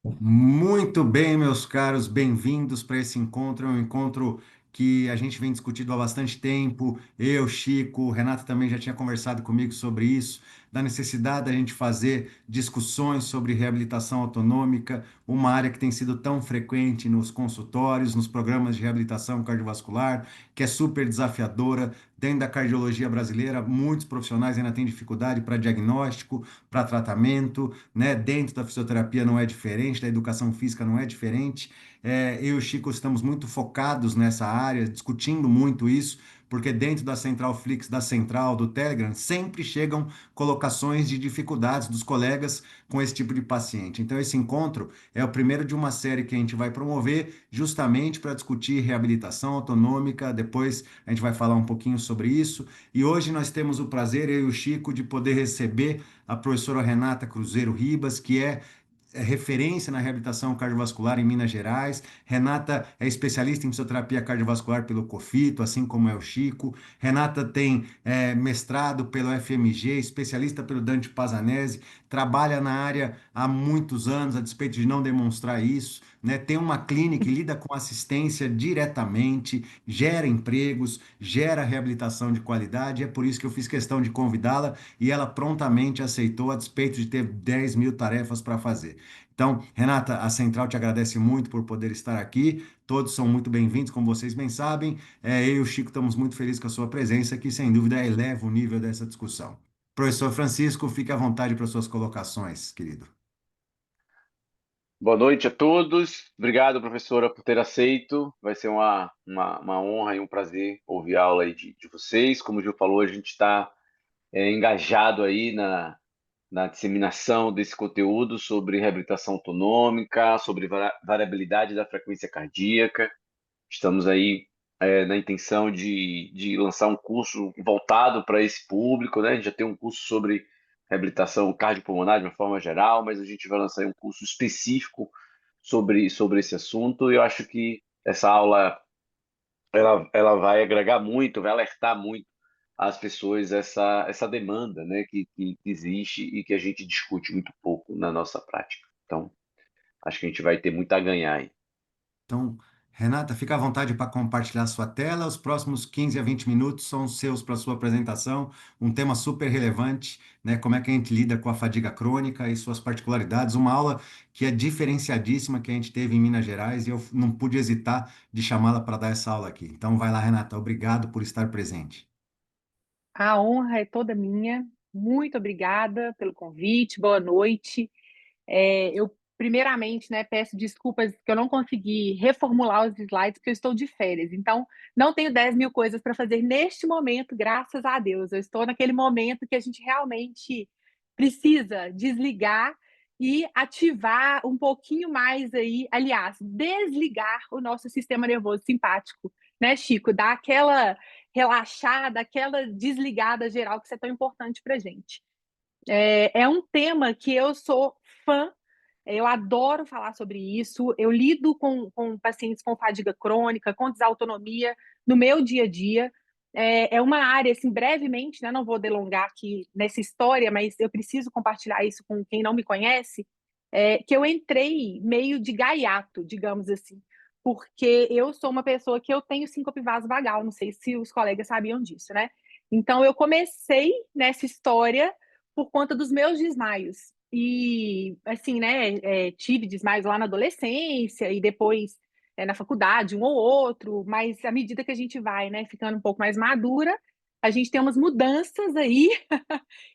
Muito bem, meus caros, bem-vindos para esse encontro. É um encontro que a gente vem discutindo há bastante tempo. Eu, Chico, o Renato também já tinha conversado comigo sobre isso, da necessidade da gente fazer discussões sobre reabilitação autonômica, uma área que tem sido tão frequente nos consultórios, nos programas de reabilitação cardiovascular, que é super desafiadora. Dentro da cardiologia brasileira, muitos profissionais ainda têm dificuldade para diagnóstico, para tratamento, né? Dentro da fisioterapia não é diferente, da educação física não é diferente. Eu e o Chico estamos muito focados nessa área, discutindo muito isso, porque dentro da Central Flix, da Central, do Telegram, sempre chegam colocações de dificuldades dos colegas com esse tipo de paciente. Então, esse encontro é o primeiro de uma série que a gente vai promover justamente para discutir reabilitação autonômica. Depois a gente vai falar um pouquinho sobre isso. E hoje nós temos o prazer, eu e o Chico, de poder receber a professora Renata Cruzeiro Ribas, que é referência na reabilitação cardiovascular em Minas Gerais. Renata é especialista em fisioterapia cardiovascular pelo COFITO, assim como é o Chico. Renata tem mestrado pelo FMG, especialista pelo Dante Pazanese, trabalha na área há muitos anos, a despeito de não demonstrar isso, né? Tem uma clínica e lida com assistência diretamente, gera empregos, gera reabilitação de qualidade. É por isso que eu fiz questão de convidá-la e ela prontamente aceitou, a despeito de ter 10 mil tarefas para fazer. Então, Renata, a Central te agradece muito por poder estar aqui. Todos são muito bem-vindos, como vocês bem sabem. Eu e o Chico estamos muito felizes com a sua presença, que sem dúvida eleva o nível dessa discussão. Professor Francisco, fique à vontade para suas colocações, querido. Boa noite a todos. Obrigado, professora, por ter aceito. Vai ser uma honra e um prazer ouvir a aula aí de vocês. Como o Gil falou, a gente está engajado aí na disseminação desse conteúdo sobre reabilitação autonômica, sobre variabilidade da frequência cardíaca. Estamos aí na intenção de lançar um curso voltado para esse público, né? A gente já tem um curso sobre reabilitação cardiopulmonar de uma forma geral, mas a gente vai lançar um curso específico sobre esse assunto. E eu acho que essa aula ela vai agregar muito, vai alertar muito às pessoas essa demanda, né? Que existe e que a gente discute muito pouco na nossa prática. Então, acho que a gente vai ter muito a ganhar aí. Então, Renata, fica à vontade para compartilhar sua tela. Os próximos 15 a 20 minutos são seus para sua apresentação. Um tema super relevante, né? Como é que a gente lida com a fadiga crônica e suas particularidades. Uma aula que é diferenciadíssima que a gente teve em Minas Gerais e eu não pude hesitar de chamá-la para dar essa aula aqui. Então, vai lá, Renata. Obrigado por estar presente. A honra é toda minha. Muito obrigada pelo convite. Boa noite. Eu, primeiramente, né, peço desculpas que eu não consegui reformular os slides, porque eu estou de férias. Então, não tenho 10 mil coisas para fazer neste momento, graças a Deus. Eu estou naquele momento que a gente realmente precisa desligar e ativar um pouquinho mais aí, aliás, desligar o nosso sistema nervoso simpático, né, Chico? Dar aquela relaxada, aquela desligada geral que é tão importante para a gente. É um tema que eu sou fã, eu adoro falar sobre isso, eu lido com pacientes com fadiga crônica, com desautonomia no meu dia a dia. É uma área, assim, brevemente, né, não vou delongar aqui nessa história, mas eu preciso compartilhar isso com quem não me conhece, que eu entrei meio de gaiato, digamos assim, porque eu sou uma pessoa que eu tenho síncope vasovagal, não sei se os colegas sabiam disso, né? Então, eu comecei nessa história por conta dos meus desmaios. E, assim, né, tive desmaios lá na adolescência e depois na faculdade, um ou outro, mas à medida que a gente vai, né, ficando um pouco mais madura, a gente tem umas mudanças aí,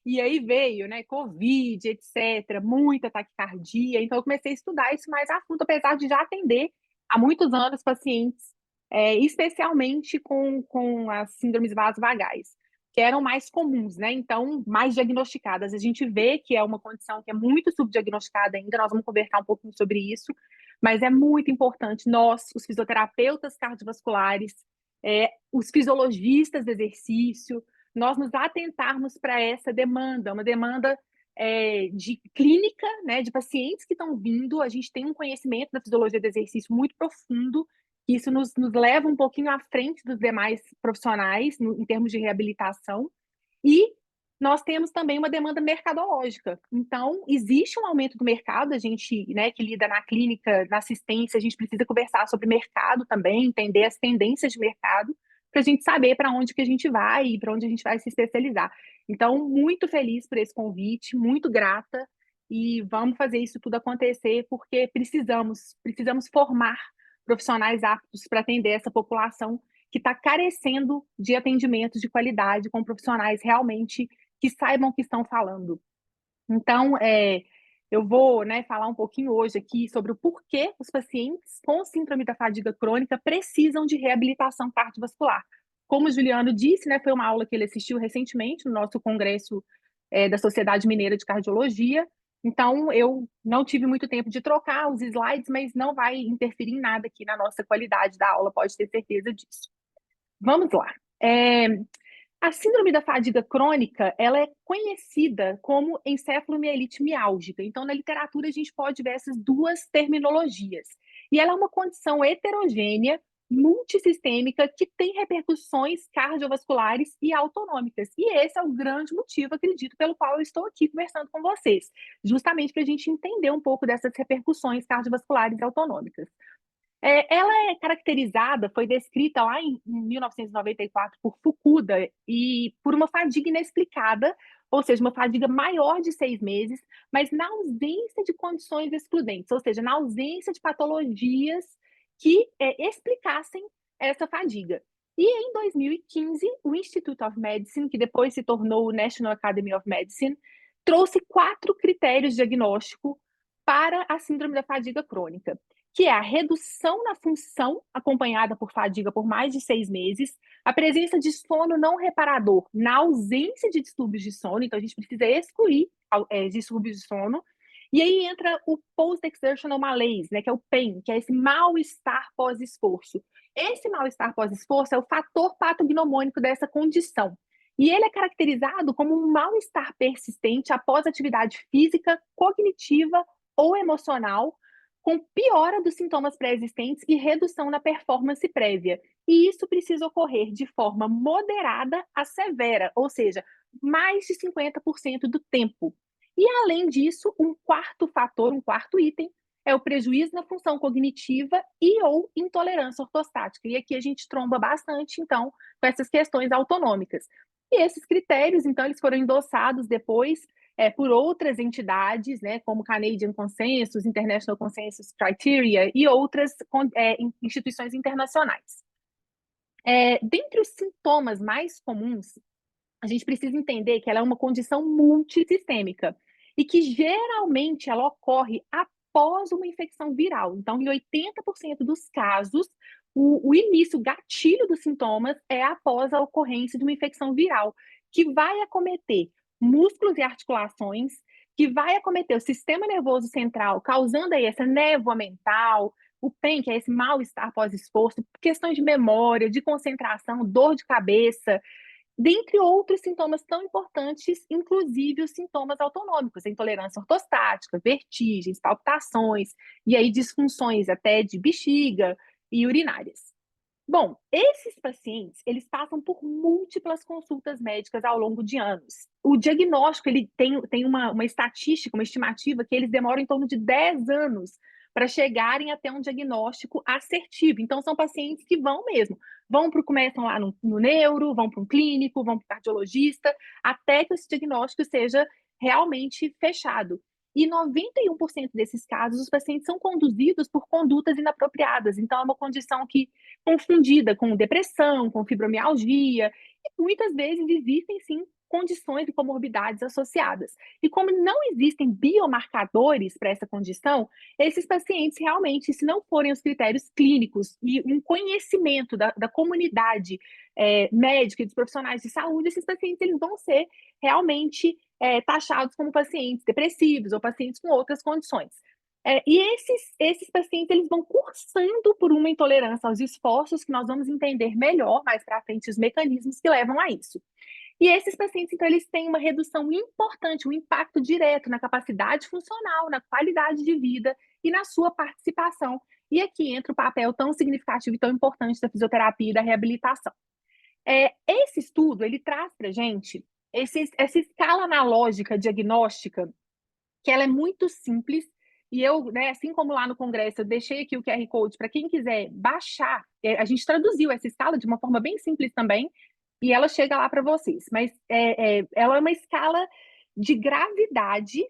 e aí veio, né, Covid, etc., muita taquicardia, então eu comecei a estudar isso mais a fundo, apesar de já atender há muitos anos pacientes, especialmente com as síndromes vasovagais que eram mais comuns, né? Então, mais diagnosticadas. A gente vê que é uma condição que é muito subdiagnosticada ainda, nós vamos conversar um pouquinho sobre isso, mas é muito importante nós, os fisioterapeutas cardiovasculares, os fisiologistas de exercício, nós nos atentarmos para essa demanda, uma demanda de clínica, né, de pacientes que estão vindo, a gente tem um conhecimento da fisiologia do exercício muito profundo, isso nos leva um pouquinho à frente dos demais profissionais em termos de reabilitação. E nós temos também uma demanda mercadológica. Então, existe um aumento do mercado, a gente, né, que lida na clínica, na assistência, a gente precisa conversar sobre mercado também, entender as tendências de mercado, para a gente saber para onde que a gente vai e para onde a gente vai se especializar. Então, muito feliz por esse convite, muito grata, e vamos fazer isso tudo acontecer, porque precisamos formar profissionais aptos para atender essa população que está carecendo de atendimentos de qualidade com profissionais realmente que saibam o que estão falando. Então, eu vou, né, falar um pouquinho hoje aqui sobre o porquê os pacientes com síndrome da fadiga crônica precisam de reabilitação cardiovascular. Como o Juliano disse, né, foi uma aula que ele assistiu recentemente no nosso congresso da Sociedade Mineira de Cardiologia. Então, eu não tive muito tempo de trocar os slides, mas não vai interferir em nada aqui na nossa qualidade da aula, pode ter certeza disso. Vamos lá. A síndrome da fadiga crônica, ela é conhecida como encefalomielite miálgica. Então, na literatura, a gente pode ver essas duas terminologias. E ela é uma condição heterogênea, multissistêmica, que tem repercussões cardiovasculares e autonômicas. E esse é o grande motivo, acredito, pelo qual eu estou aqui conversando com vocês, justamente para a gente entender um pouco dessas repercussões cardiovasculares e autonômicas. Ela é caracterizada, foi descrita lá em 1994 por Fukuda e por uma fadiga inexplicada, ou seja, uma fadiga maior de 6 meses, mas na ausência de condições excludentes, ou seja, na ausência de patologias que explicassem essa fadiga. E em 2015, o Institute of Medicine, que depois se tornou o National Academy of Medicine, trouxe 4 critérios de diagnóstico para a síndrome da fadiga crônica, que é a redução na função acompanhada por fadiga por mais de 6 meses, a presença de sono não reparador na ausência de distúrbios de sono, então a gente precisa excluir distúrbios de sono, e aí entra o post-exertional malaise, né, que é o PAIN, que é esse mal-estar pós-esforço. Esse mal-estar pós-esforço é o fator patognomônico dessa condição. E ele é caracterizado como um mal-estar persistente após atividade física, cognitiva ou emocional, com piora dos sintomas pré-existentes e redução na performance prévia. E isso precisa ocorrer de forma moderada a severa, ou seja, mais de 50% do tempo. E, além disso, um quarto fator, um quarto item, é o prejuízo na função cognitiva e ou intolerância ortostática. E aqui a gente tromba bastante, então, com essas questões autonômicas. E esses critérios, então, eles foram endossados depois por outras entidades, né, como Canadian Consensus, International Consensus Criteria e outras instituições internacionais. Dentre os sintomas mais comuns, a gente precisa entender que ela é uma condição multissistêmica e que geralmente ela ocorre após uma infecção viral. Então, em 80% dos casos, o início, o gatilho dos sintomas é após a ocorrência de uma infecção viral, que vai acometer músculos e articulações, que vai acometer o sistema nervoso central, causando aí essa névoa mental, o PEN, que é esse mal-estar pós-esforço, questões de memória, de concentração, dor de cabeça, dentre outros sintomas tão importantes, inclusive os sintomas autonômicos, a intolerância ortostática, vertigens, palpitações, e aí disfunções até de bexiga e urinárias. Bom, esses pacientes, eles passam por múltiplas consultas médicas ao longo de anos. O diagnóstico, ele tem uma estatística, uma estimativa, que eles demoram em torno de 10 anos para chegarem até um diagnóstico assertivo. Então, são pacientes que vão mesmo, começam lá no neuro, vão para um clínico, vão para o cardiologista, até que esse diagnóstico seja realmente fechado. E 91% desses casos, os pacientes são conduzidos por condutas inapropriadas. Então, é uma condição que confundida com depressão, com fibromialgia, e muitas vezes existem sim condições e comorbidades associadas. E como não existem biomarcadores para essa condição, esses pacientes realmente, se não forem os critérios clínicos e um conhecimento da comunidade médica e dos profissionais de saúde, esses pacientes eles vão ser realmente taxados como pacientes depressivos ou pacientes com outras condições. E esses pacientes eles vão cursando por uma intolerância aos esforços, que nós vamos entender melhor mais para frente os mecanismos que levam a isso. E esses pacientes, então, eles têm uma redução importante, um impacto direto na capacidade funcional, na qualidade de vida e na sua participação. E aqui entra o papel tão significativo e tão importante da fisioterapia e da reabilitação. Esse estudo, ele traz para a gente essa escala analógica diagnóstica, que ela é muito simples, e eu, né, assim como lá no congresso, eu deixei aqui o QR Code para quem quiser baixar, a gente traduziu essa escala de uma forma bem simples também, e ela chega lá para vocês, mas ela é uma escala de gravidade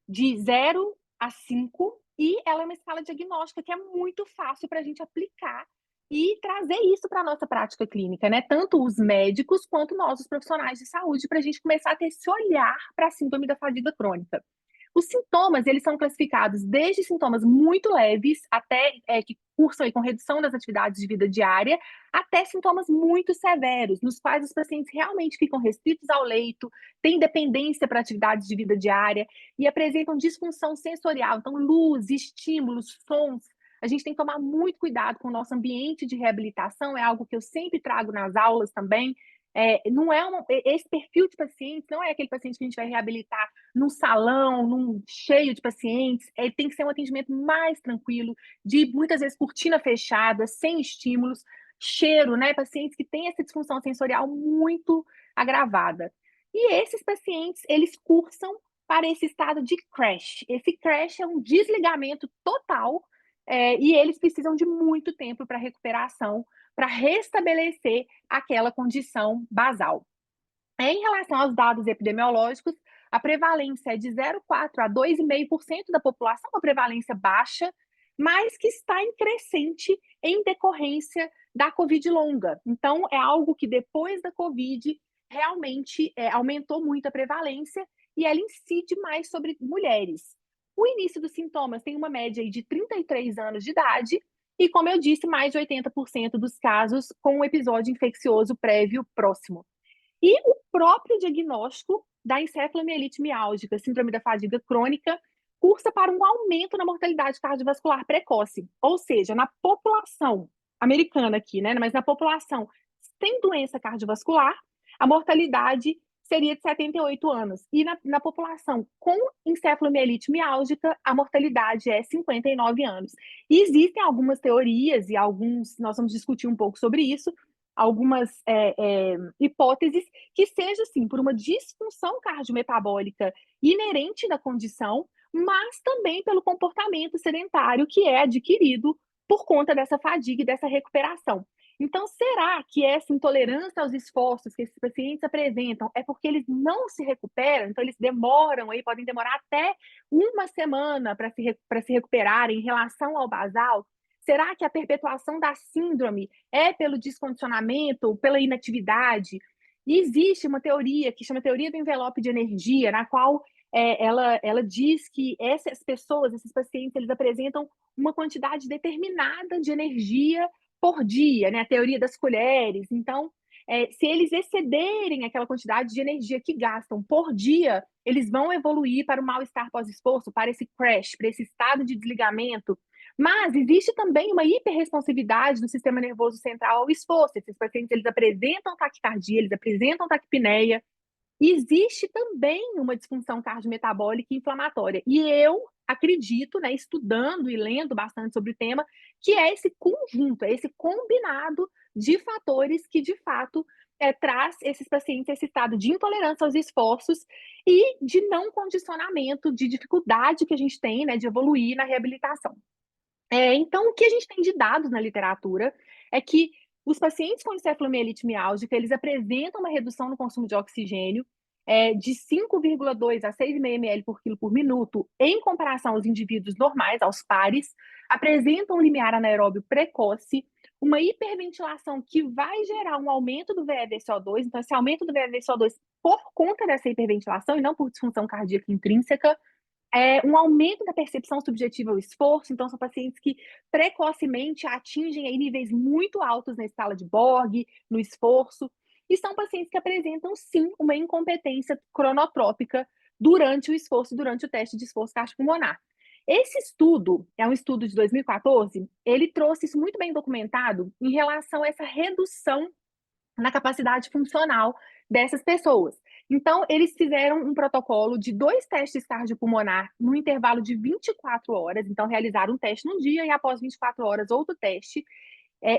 de 0 a 5, e ela é uma escala diagnóstica que é muito fácil para a gente aplicar e trazer isso para a nossa prática clínica, né? Tanto os médicos quanto nós, os profissionais de saúde, para a gente começar a ter esse olhar para a síndrome da fadiga crônica. Os sintomas, eles são classificados desde sintomas muito leves, até que cursam aí com redução das atividades de vida diária, até sintomas muito severos, nos quais os pacientes realmente ficam restritos ao leito, têm dependência para atividades de vida diária e apresentam disfunção sensorial, então luz, estímulos, sons. A gente tem que tomar muito cuidado com o nosso ambiente de reabilitação, é algo que eu sempre trago nas aulas também. Não é esse perfil de pacientes não é aquele paciente que a gente vai reabilitar num salão, cheio de pacientes. Tem que ser um atendimento mais tranquilo, de muitas vezes cortina fechada, sem estímulos, cheiro, né? Pacientes que têm essa disfunção sensorial muito agravada. E esses pacientes, eles cursam para esse estado de crash. Esse crash é um desligamento total, e eles precisam de muito tempo para recuperação, para restabelecer aquela condição basal. Em relação aos dados epidemiológicos, a prevalência é de 0,4% a 2,5% da população, uma prevalência baixa, mas que está em crescente em decorrência da Covid longa. Então, é algo que depois da Covid realmente aumentou muito a prevalência e ela incide mais sobre mulheres. O início dos sintomas tem uma média aí de 33 anos de idade e, como eu disse, mais de 80% dos casos com um episódio infeccioso prévio próximo. E o próprio diagnóstico da encefalomielite miálgica, síndrome da fadiga crônica, cursa para um aumento na mortalidade cardiovascular precoce. Ou seja, na população americana aqui, né? Mas na população sem doença cardiovascular, a mortalidade seria de 78 anos. E na população com encefalomielite miálgica, a mortalidade é 59 anos. E existem algumas teorias, e nós vamos discutir um pouco sobre isso, algumas hipóteses que seja, assim, por uma disfunção cardiometabólica inerente da condição, mas também pelo comportamento sedentário que é adquirido por conta dessa fadiga e dessa recuperação. Então, será que essa intolerância aos esforços que esses pacientes apresentam é porque eles não se recuperam? Então, eles demoram, aí podem demorar até uma semana para se recuperarem em relação ao basal? Será que a perpetuação da síndrome é pelo descondicionamento, pela inatividade? E existe uma teoria que chama teoria do envelope de energia, na qual ela diz que essas pessoas, esses pacientes, eles apresentam uma quantidade determinada de energia por dia, né? A teoria das colheres. Então, se eles excederem aquela quantidade de energia que gastam por dia, eles vão evoluir para o mal-estar pós-esforço, para esse crash, para esse estado de desligamento. Mas existe também uma hiperresponsividade do sistema nervoso central ao esforço. Esses pacientes, eles apresentam taquicardia, eles apresentam taquipneia. E existe também uma disfunção cardiometabólica e inflamatória. E eu acredito, né, estudando e lendo bastante sobre o tema, que é esse conjunto, é esse combinado de fatores que, de fato, traz esses pacientes esse estado de intolerância aos esforços e de não condicionamento, de dificuldade que a gente tem, né, de evoluir na reabilitação. Então, o que a gente tem de dados na literatura é que os pacientes com encefalomielite miálgica, eles apresentam uma redução no consumo de oxigênio de 5,2 a 6,5 ml por quilo por minuto, em comparação aos indivíduos normais, aos pares, apresentam um limiar anaeróbio precoce, uma hiperventilação que vai gerar um aumento do VE/VCO2, então esse aumento do VE/VCO2 por conta dessa hiperventilação e não por disfunção cardíaca intrínseca, um aumento da percepção subjetiva ao esforço, então são pacientes que precocemente atingem aí níveis muito altos na escala de Borg, no esforço, e são pacientes que apresentam, sim, uma incompetência cronotrópica durante o esforço, durante o teste de esforço cardiopulmonar. Esse estudo, é um estudo de 2014, ele trouxe isso muito bem documentado em relação a essa redução na capacidade funcional dessas pessoas. Então, eles fizeram um protocolo de 2 testes cardiopulmonar no intervalo de 24 horas. Então, realizaram um teste num dia e após 24 horas outro teste.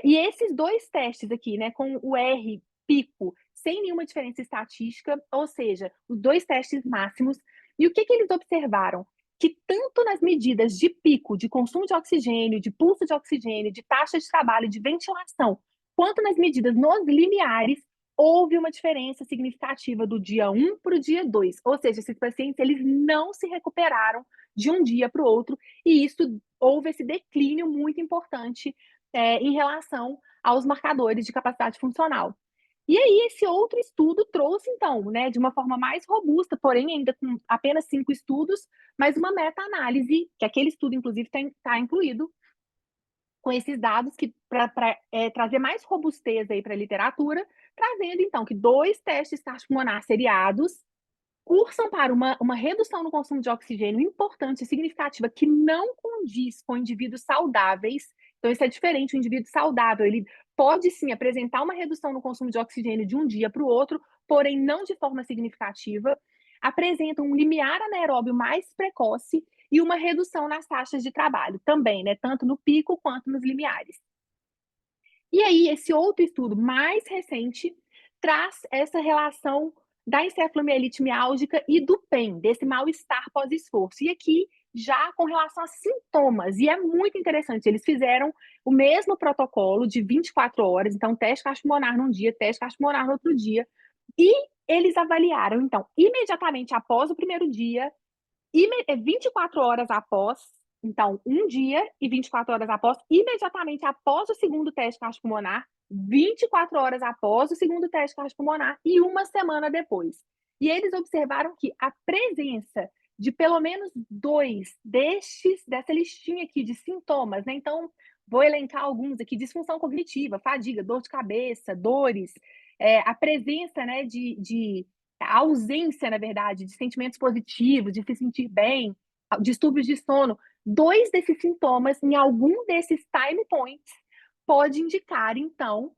E esses 2 testes aqui, né, com o R pico sem nenhuma diferença estatística, ou seja, os 2 testes máximos. E o que eles observaram? Que tanto nas medidas de pico, de consumo de oxigênio, de pulso de oxigênio, de taxa de trabalho, de ventilação, quanto nas medidas nos limiares, houve uma diferença significativa do dia 1 para o dia 2. Ou seja, esses pacientes eles não se recuperaram de um dia para o outro, e isso houve esse declínio muito importante em relação aos marcadores de capacidade funcional. E aí, esse outro estudo trouxe, então, né, de uma forma mais robusta, porém ainda com apenas 5 estudos, mas uma meta-análise, que aquele estudo, inclusive, está incluído, com esses dados que para trazer mais robustez aí para a literatura, trazendo, então, que 2 testes cardiopulmonar seriados cursam para uma redução no consumo de oxigênio importante e significativa, que não condiz com indivíduos saudáveis. Então, isso é diferente. O indivíduo saudável, ele pode sim apresentar uma redução no consumo de oxigênio de um dia para o outro, porém não de forma significativa. Apresenta um limiar anaeróbio mais precoce e uma redução nas taxas de trabalho também, né? Tanto no pico quanto nos limiares. E aí, esse outro estudo mais recente traz essa relação da encefalomielite miálgica e do PEN, desse mal-estar pós-esforço. E aqui, já com relação a sintomas, e é muito interessante, eles fizeram o mesmo protocolo de 24 horas, então teste cardiopulmonar num dia, teste cardiopulmonar no outro dia, e eles avaliaram, então, imediatamente após o primeiro dia, 24 horas após, então, um dia e 24 horas após, imediatamente após o segundo teste cardiopulmonar, 24 horas após o segundo teste cardiopulmonar e uma semana depois. E eles observaram que a presença de pelo menos 2 dessa listinha aqui de sintomas, né? Então, vou elencar alguns aqui: disfunção cognitiva, fadiga, dor de cabeça, dores, a presença, né, a ausência, na verdade, de sentimentos positivos, de se sentir bem, distúrbios de sono. 2 desses sintomas, em algum desses time points, pode indicar, então,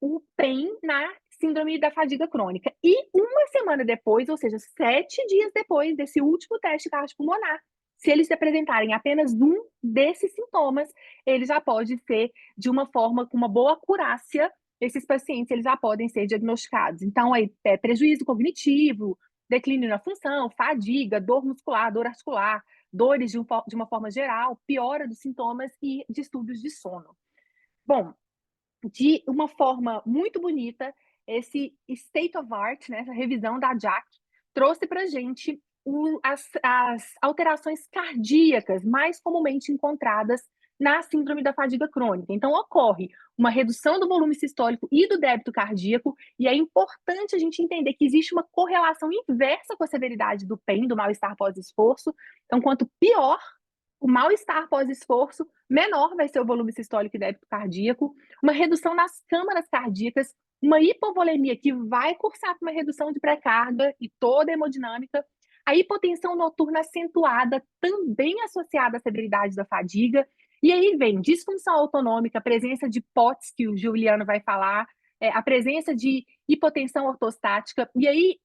o PEN na síndrome da fadiga crônica. E uma semana depois, ou seja, 7 dias depois desse último teste cardiopulmonar, se eles apresentarem apenas um desses sintomas, ele já pode ser de uma forma com uma boa acurácia. Esses pacientes eles já podem ser diagnosticados. Então, aí, prejuízo cognitivo, declínio na função, fadiga, dor muscular, dor articular, dores de uma forma geral, piora dos sintomas e distúrbios de sono. Bom, de uma forma muito bonita, esse state of art, né, essa revisão da JAC, trouxe para a gente as alterações cardíacas mais comumente encontradas na síndrome da fadiga crônica. Então, ocorre uma redução do volume sistólico e do débito cardíaco, e é importante a gente entender que existe uma correlação inversa com a severidade do PEN, do mal-estar pós-esforço. Então, quanto pior o mal-estar pós-esforço, menor vai ser o volume sistólico e débito cardíaco, uma redução nas câmaras cardíacas, uma hipovolemia que vai cursar para uma redução de pré-carga e toda a hemodinâmica, a hipotensão noturna acentuada, também associada à severidade da fadiga, e aí vem disfunção autonômica, a presença de POTS, que o Juliano vai falar, a presença de hipotensão ortostática, e aí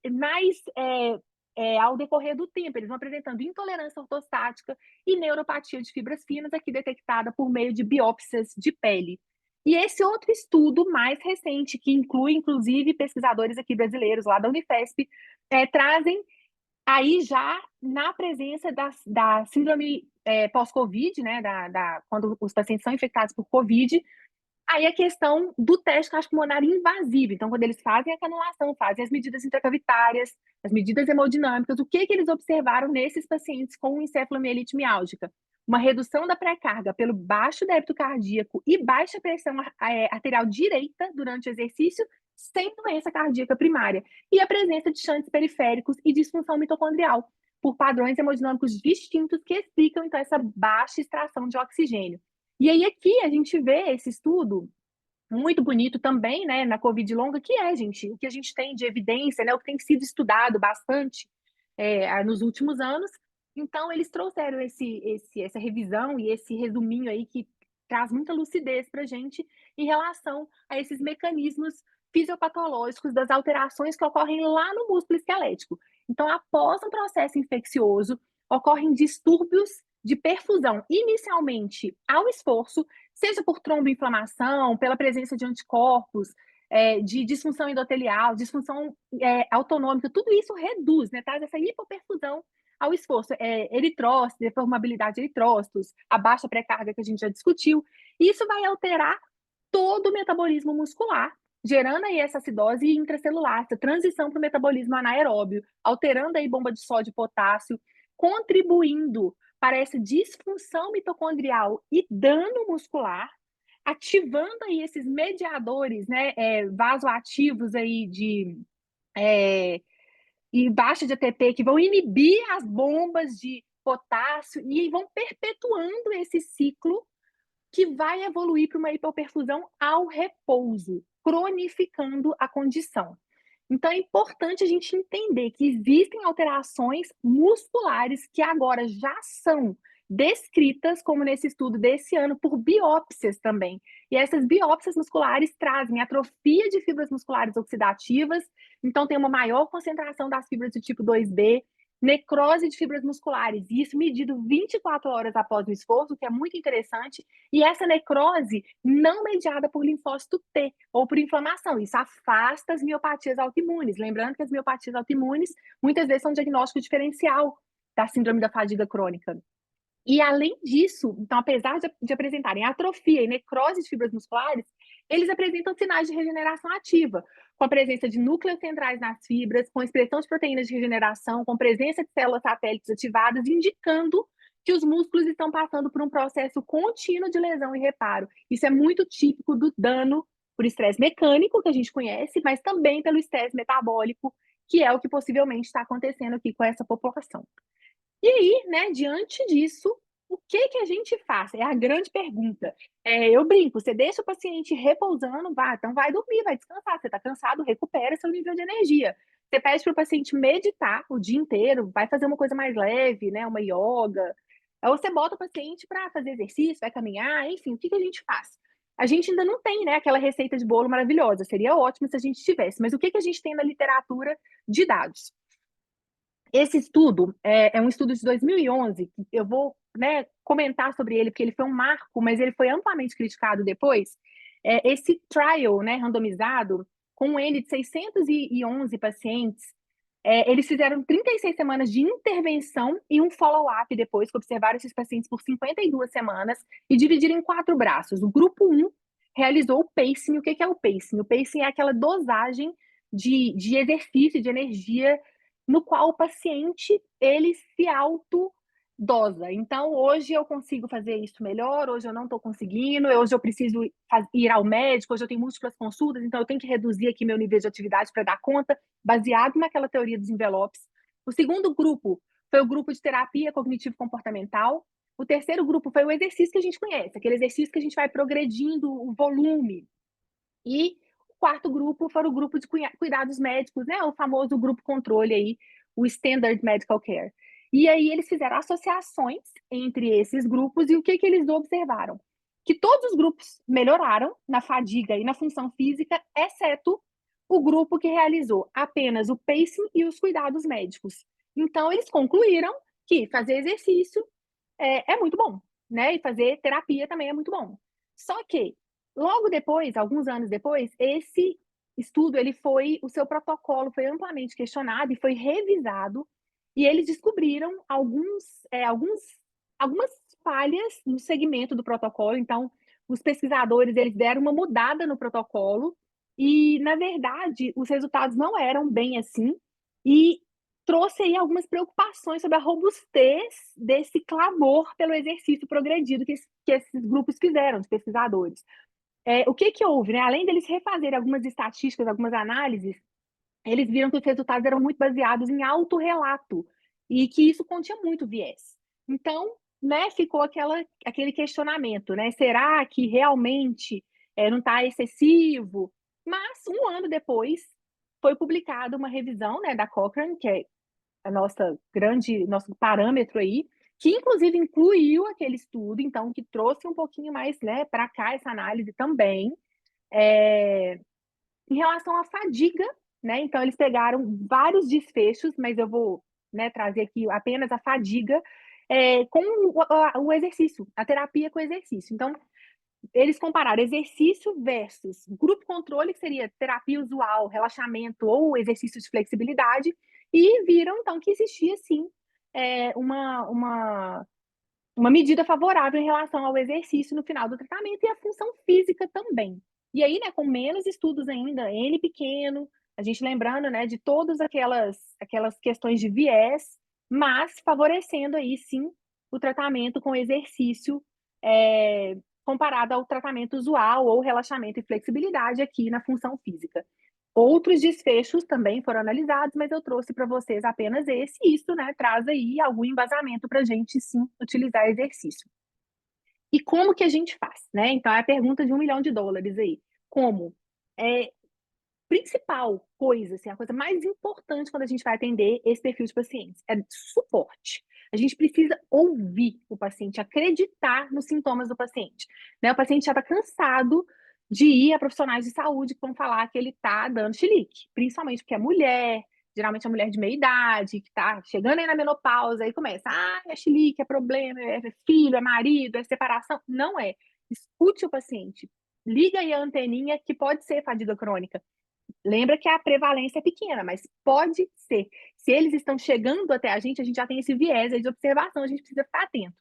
ao decorrer do tempo, eles vão apresentando intolerância ortostática e neuropatia de fibras finas, aqui detectada por meio de biópsias de pele. E esse outro estudo mais recente, que inclui, inclusive, pesquisadores aqui brasileiros, lá da Unifesp, trazem aí já na presença da síndrome pós-Covid, né, quando os pacientes são infectados por Covid, aí a questão do teste cardiopulmonar invasivo. Então, quando eles fazem a canulação, fazem as medidas intracavitárias, as medidas hemodinâmicas, o que eles observaram nesses pacientes com encefalomielite miálgica? Uma redução da pré-carga pelo baixo débito cardíaco e baixa pressão arterial direita durante o exercício, sem doença cardíaca primária. E a presença de shunts periféricos e disfunção mitocondrial, por padrões hemodinâmicos distintos que explicam, então, essa baixa extração de oxigênio. E aí aqui a gente vê esse estudo muito bonito também, né, na Covid longa, que gente, o que a gente tem de evidência, né, o que tem sido estudado bastante nos últimos anos. Então, eles trouxeram essa revisão e esse resuminho aí que traz muita lucidez para a gente em relação a esses mecanismos fisiopatológicos das alterações que ocorrem lá no músculo esquelético. Então, após um processo infeccioso, ocorrem distúrbios de perfusão, inicialmente ao esforço, seja por tromboinflamação, pela presença de anticorpos, de disfunção endotelial, disfunção autonômica, tudo isso reduz, né, traz essa hipoperfusão ao esforço. Eritrócitos, deformabilidade de eritrócitos, a baixa pré-carga que a gente já discutiu, e isso vai alterar todo o metabolismo muscular, gerando aí essa acidose intracelular, essa transição para o metabolismo anaeróbio, alterando aí bomba de sódio e potássio, contribuindo para essa disfunção mitocondrial e dano muscular, ativando aí esses mediadores, né, vasoativos aí e baixa de ATP, que vão inibir as bombas de potássio e vão perpetuando esse ciclo que vai evoluir para uma hipoperfusão ao repouso, cronificando a condição. Então, é importante a gente entender que existem alterações musculares que agora já são descritas, como nesse estudo desse ano, por biópsias também. E essas biópsias musculares trazem atrofia de fibras musculares oxidativas, então tem uma maior concentração das fibras do tipo 2B, necrose de fibras musculares, e isso medido 24 horas após o esforço, que é muito interessante, e essa necrose não mediada por linfócito T ou por inflamação. Isso afasta as miopatias autoimunes. Lembrando que as miopatias autoimunes muitas vezes são um diagnóstico diferencial da síndrome da fadiga crônica. E além disso, então, apesar de apresentarem atrofia e necrose de fibras musculares, eles apresentam sinais de regeneração ativa, com a presença de núcleos centrais nas fibras, com expressão de proteínas de regeneração, com presença de células satélites ativadas, indicando que os músculos estão passando por um processo contínuo de lesão e reparo. Isso é muito típico do dano por estresse mecânico, que a gente conhece, mas também pelo estresse metabólico, que é o que possivelmente está acontecendo aqui com essa população. E aí, né, diante disso, o que que a gente faz? É a grande pergunta. Eu brinco, você deixa o paciente repousando, então vai dormir, vai descansar. Você está cansado, recupera seu nível de energia. Você pede para o paciente meditar o dia inteiro, vai fazer uma coisa mais leve, né, uma yoga. Ou você bota o paciente para fazer exercício, vai caminhar, enfim, o que que a gente faz? A gente ainda não tem, né, aquela receita de bolo maravilhosa. Seria ótimo se a gente tivesse, mas o que que a gente tem na literatura de dados? Esse estudo é um estudo de 2011, que eu vou, né, comentar sobre ele, porque ele foi um marco, mas ele foi amplamente criticado depois. Esse trial, né, randomizado, com um N de 611 pacientes, eles fizeram 36 semanas de intervenção e um follow-up depois, que observaram esses pacientes por 52 semanas e dividiram em 4 braços. O grupo 1 realizou o pacing. O que é o pacing? O pacing é aquela dosagem de exercício, de energia, no qual o paciente ele se autodosa. Então, hoje eu consigo fazer isso melhor, hoje eu não estou conseguindo, hoje eu preciso ir ao médico, hoje eu tenho múltiplas consultas, então eu tenho que reduzir aqui meu nível de atividade para dar conta, baseado naquela teoria dos envelopes. O segundo grupo foi o grupo de terapia cognitivo-comportamental. O terceiro grupo foi o exercício que a gente conhece, aquele exercício que a gente vai progredindo o volume. E o quarto grupo foi o grupo de cuidados médicos, né? O famoso grupo controle aí, o Standard Medical Care. E aí eles fizeram associações entre esses grupos e o que que eles observaram? Que todos os grupos melhoraram na fadiga e na função física, exceto o grupo que realizou apenas o pacing e os cuidados médicos. Então, eles concluíram que fazer exercício é muito bom, né? E fazer terapia também é muito bom. Só que logo depois, alguns anos depois, esse estudo, o seu protocolo foi amplamente questionado e foi revisado, e eles descobriram algumas falhas no segmento do protocolo. Então, os pesquisadores, eles deram uma mudada no protocolo e, na verdade, os resultados não eram bem assim, e trouxe aí algumas preocupações sobre a robustez desse clamor pelo exercício progredido que esses grupos fizeram, os pesquisadores. O que que houve, né? Além deles refazerem algumas estatísticas, algumas análises, eles viram que os resultados eram muito baseados em autorrelato e que isso continha muito viés. Então, né, ficou aquele questionamento, né? Será que realmente não está excessivo? Mas um ano depois foi publicada uma revisão, né, da Cochrane, que é nosso parâmetro aí, que inclusive incluiu aquele estudo, então, que trouxe um pouquinho mais, né, para cá essa análise também, em relação à fadiga, né? Então, eles pegaram vários desfechos, mas eu vou, né, trazer aqui apenas a fadiga com o exercício, a terapia com exercício. Então, eles compararam exercício versus grupo controle, que seria terapia usual, relaxamento ou exercício de flexibilidade, e viram então que existia sim uma medida favorável em relação ao exercício no final do tratamento e à função física também. E aí, né, com menos estudos ainda, N pequeno, a gente lembrando, né, de todas aquelas questões de viés, mas favorecendo aí sim o tratamento com exercício comparado ao tratamento usual ou relaxamento e flexibilidade aqui na função física. Outros desfechos também foram analisados, mas eu trouxe para vocês apenas esse, e isso, né, traz aí algum embasamento para a gente sim utilizar exercício. E como que a gente faz, né? Então é a pergunta de US$ 1 milhão aí. Como? É, principal coisa, assim, a coisa mais importante quando a gente vai atender esse perfil de pacientes é suporte. A gente precisa ouvir o paciente, acreditar nos sintomas do paciente. Né? O paciente já está cansado de ir a profissionais de saúde que vão falar que ele está dando chilique, principalmente porque é mulher, geralmente é mulher de meia idade, que está chegando aí na menopausa, aí começa, é chilique, é problema, é filho, é marido, é separação. Não é. Escute o paciente. Liga aí a anteninha que pode ser fadiga crônica. Lembra que a prevalência é pequena, mas pode ser. Se eles estão chegando até a gente já tem esse viés aí de observação, a gente precisa ficar atento.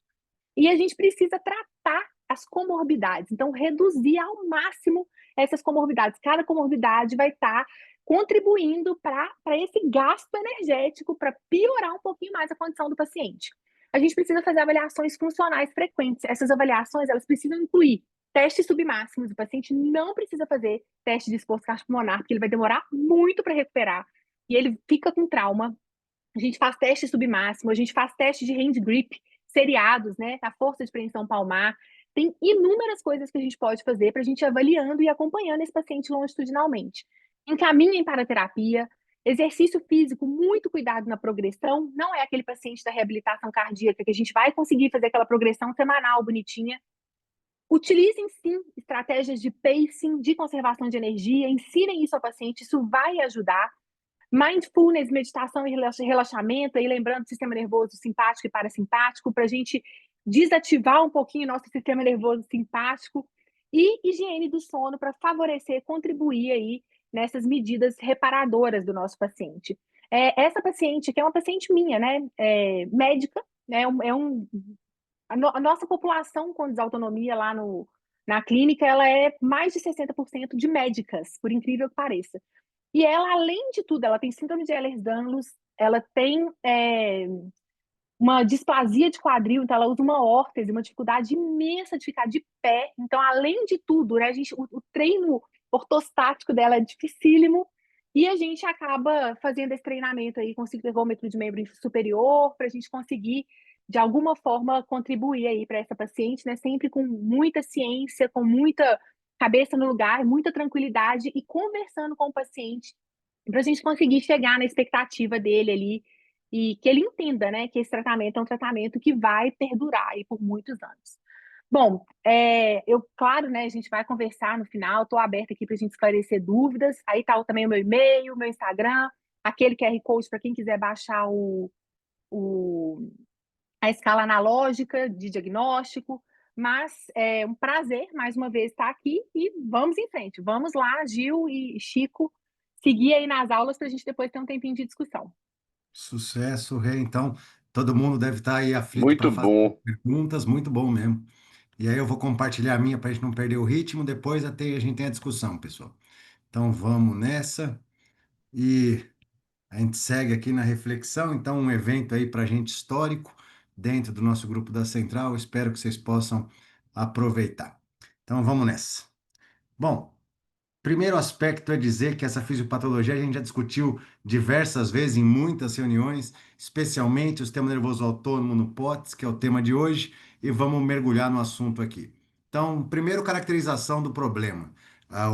E a gente precisa tratar as comorbidades, então reduzir ao máximo essas comorbidades. Cada comorbidade vai estar contribuindo para esse gasto energético, para piorar um pouquinho mais a condição do paciente. A gente precisa fazer avaliações funcionais frequentes. Essas avaliações, elas precisam incluir testes submáximos. O paciente não precisa fazer teste de esforço cardiopulmonar, porque ele vai demorar muito para recuperar e ele fica com trauma. A gente faz teste submáximo, a gente faz teste de hand grip, seriados, né? A força de preensão palmar. Tem inúmeras coisas que a gente pode fazer para a gente ir avaliando e acompanhando esse paciente longitudinalmente. Encaminhem para a terapia, exercício físico, muito cuidado na progressão. Não é aquele paciente da reabilitação cardíaca que a gente vai conseguir fazer aquela progressão semanal bonitinha. Utilizem sim estratégias de pacing, de conservação de energia, ensinem isso ao paciente, isso vai ajudar. Mindfulness, meditação e relaxamento, aí lembrando do sistema nervoso simpático e parasimpático, para a gente desativar um pouquinho o nosso sistema nervoso simpático, e higiene do sono para favorecer, contribuir aí nessas medidas reparadoras do nosso paciente. Essa paciente, que é uma paciente minha, né, médica, né, a nossa população com desautonomia lá na clínica, ela é mais de 60% de médicas, por incrível que pareça. E ela, além de tudo, ela tem síndrome de Ehlers-Danlos, ela tem uma displasia de quadril, então ela usa uma órtese, uma dificuldade imensa de ficar de pé. Então, além de tudo, né, o treino ortostático dela é dificílimo, e a gente acaba fazendo esse treinamento aí com ciclo-ergômetro de membro superior, para a gente conseguir, de alguma forma, contribuir aí para essa paciente, né, sempre com muita ciência, com muita cabeça no lugar, muita tranquilidade e conversando com o paciente, para a gente conseguir chegar na expectativa dele ali e que ele entenda, né, que esse tratamento é um tratamento que vai perdurar aí por muitos anos. Bom, claro, né, a gente vai conversar no final, estou aberta aqui para a gente esclarecer dúvidas, aí está também o meu e-mail, o meu Instagram, aquele QR Code para quem quiser baixar a escala analógica de diagnóstico, mas é um prazer, mais uma vez, estar aqui e vamos em frente. Vamos lá, Gil e Chico, seguir aí nas aulas para a gente depois ter um tempinho de discussão. Sucesso, Rê. Então, todo mundo deve estar aí aflito para Muito fazer bom. perguntas, muito bom mesmo. E aí eu vou compartilhar a minha para a gente não perder o ritmo, depois até a gente tem a discussão, pessoal. Então vamos nessa e a gente segue aqui na reflexão. Então, um evento aí para a gente histórico dentro do nosso grupo da Central. Espero que vocês possam aproveitar. Então vamos nessa. Bom, primeiro aspecto é dizer que essa fisiopatologia a gente já discutiu diversas vezes em muitas reuniões, especialmente o sistema nervoso autônomo no POTS, que é o tema de hoje, e vamos mergulhar no assunto aqui. Então, primeiro, caracterização do problema.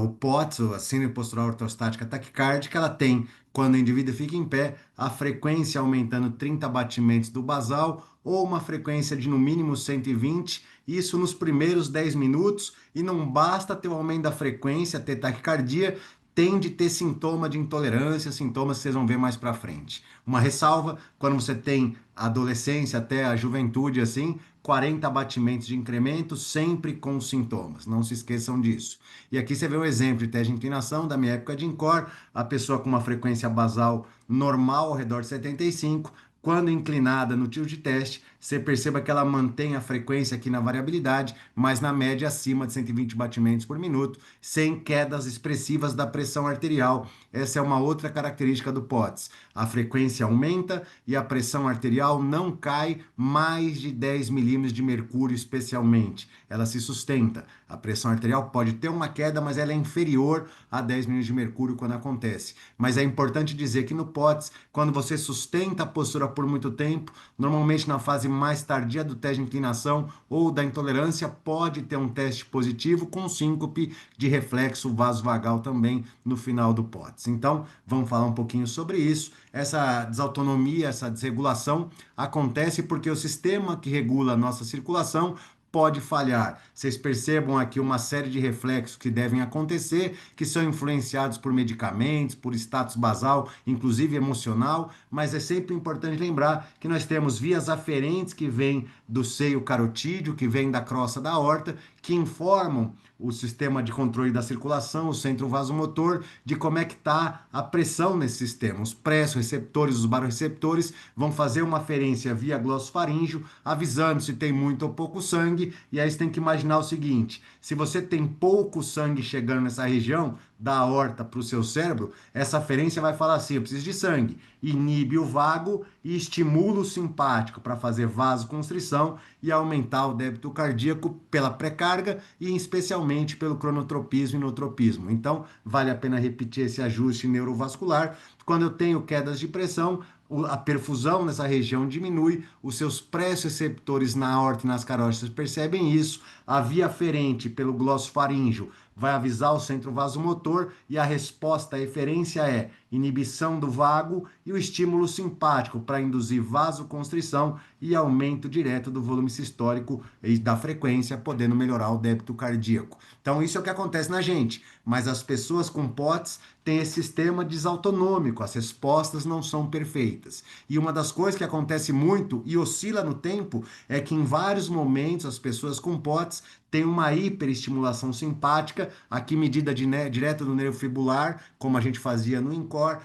O POTS, a síndrome postural ortostática taquicárdica, ela tem, quando o indivíduo fica em pé, a frequência aumentando 30 batimentos do basal ou uma frequência de no mínimo 120, isso nos primeiros 10 minutos, e não basta ter o aumento da frequência, ter taquicardia, tem de ter sintoma de intolerância, sintomas que vocês vão ver mais para frente. Uma ressalva, quando você tem adolescência até a juventude assim, 40 batimentos de incremento, sempre com sintomas. Não se esqueçam disso. E aqui você vê um exemplo de teste de inclinação da minha época de INCOR, a pessoa com uma frequência basal normal ao redor de 75, quando inclinada no tiro de teste, você perceba que ela mantém a frequência aqui na variabilidade, mas na média acima de 120 batimentos por minuto, sem quedas expressivas da pressão arterial. Essa é uma outra característica do POTS. A frequência aumenta e a pressão arterial não cai mais de 10 milímetros de mercúrio, especialmente. Ela se sustenta. A pressão arterial pode ter uma queda, mas ela é inferior a 10 milímetros de mercúrio quando acontece. Mas é importante dizer que no POTS, quando você sustenta a postura por muito tempo, normalmente na fase mais tardia do teste de inclinação ou da intolerância, pode ter um teste positivo com síncope de reflexo vasovagal também no final do POTS. Então, vamos falar um pouquinho sobre isso. Essa desautonomia, essa desregulação acontece porque o sistema que regula a nossa circulação pode falhar. Vocês percebam aqui uma série de reflexos que devem acontecer, que são influenciados por medicamentos, por status basal, inclusive emocional, mas é sempre importante lembrar que nós temos vias aferentes que vêm do seio carotídeo, que vêm da crosta da aorta, que informam o sistema de controle da circulação, o centro vasomotor, de como é que está a pressão nesse sistema. Os pressoreceptores, os baroreceptores vão fazer uma aferência via glossofaríngeo, avisando se tem muito ou pouco sangue, e aí você tem que imaginar o seguinte, se você tem pouco sangue chegando nessa região, da aorta para o seu cérebro, essa aferência vai falar assim, eu preciso de sangue, inibe o vago e estimula o simpático para fazer vasoconstrição e aumentar o débito cardíaco pela pré-carga e especialmente pelo cronotropismo e nootropismo. Então, vale a pena repetir esse ajuste neurovascular. Quando eu tenho quedas de pressão, a perfusão nessa região diminui, os seus pressoreceptores na aorta e nas carótidas percebem isso, a via aferente pelo glossofaríngeo vai avisar o centro vasomotor e a resposta à eferência é inibição do vago e o estímulo simpático para induzir vasoconstrição e aumento direto do volume sistólico e da frequência, podendo melhorar o débito cardíaco. Então, isso é o que acontece na gente, mas as pessoas com POTS têm esse sistema desautonômico, as respostas não são perfeitas. E uma das coisas que acontece muito e oscila no tempo é que em vários momentos as pessoas com POTS têm uma hiperestimulação simpática, aqui medida direto do nervo fibular, como a gente fazia no INCOR,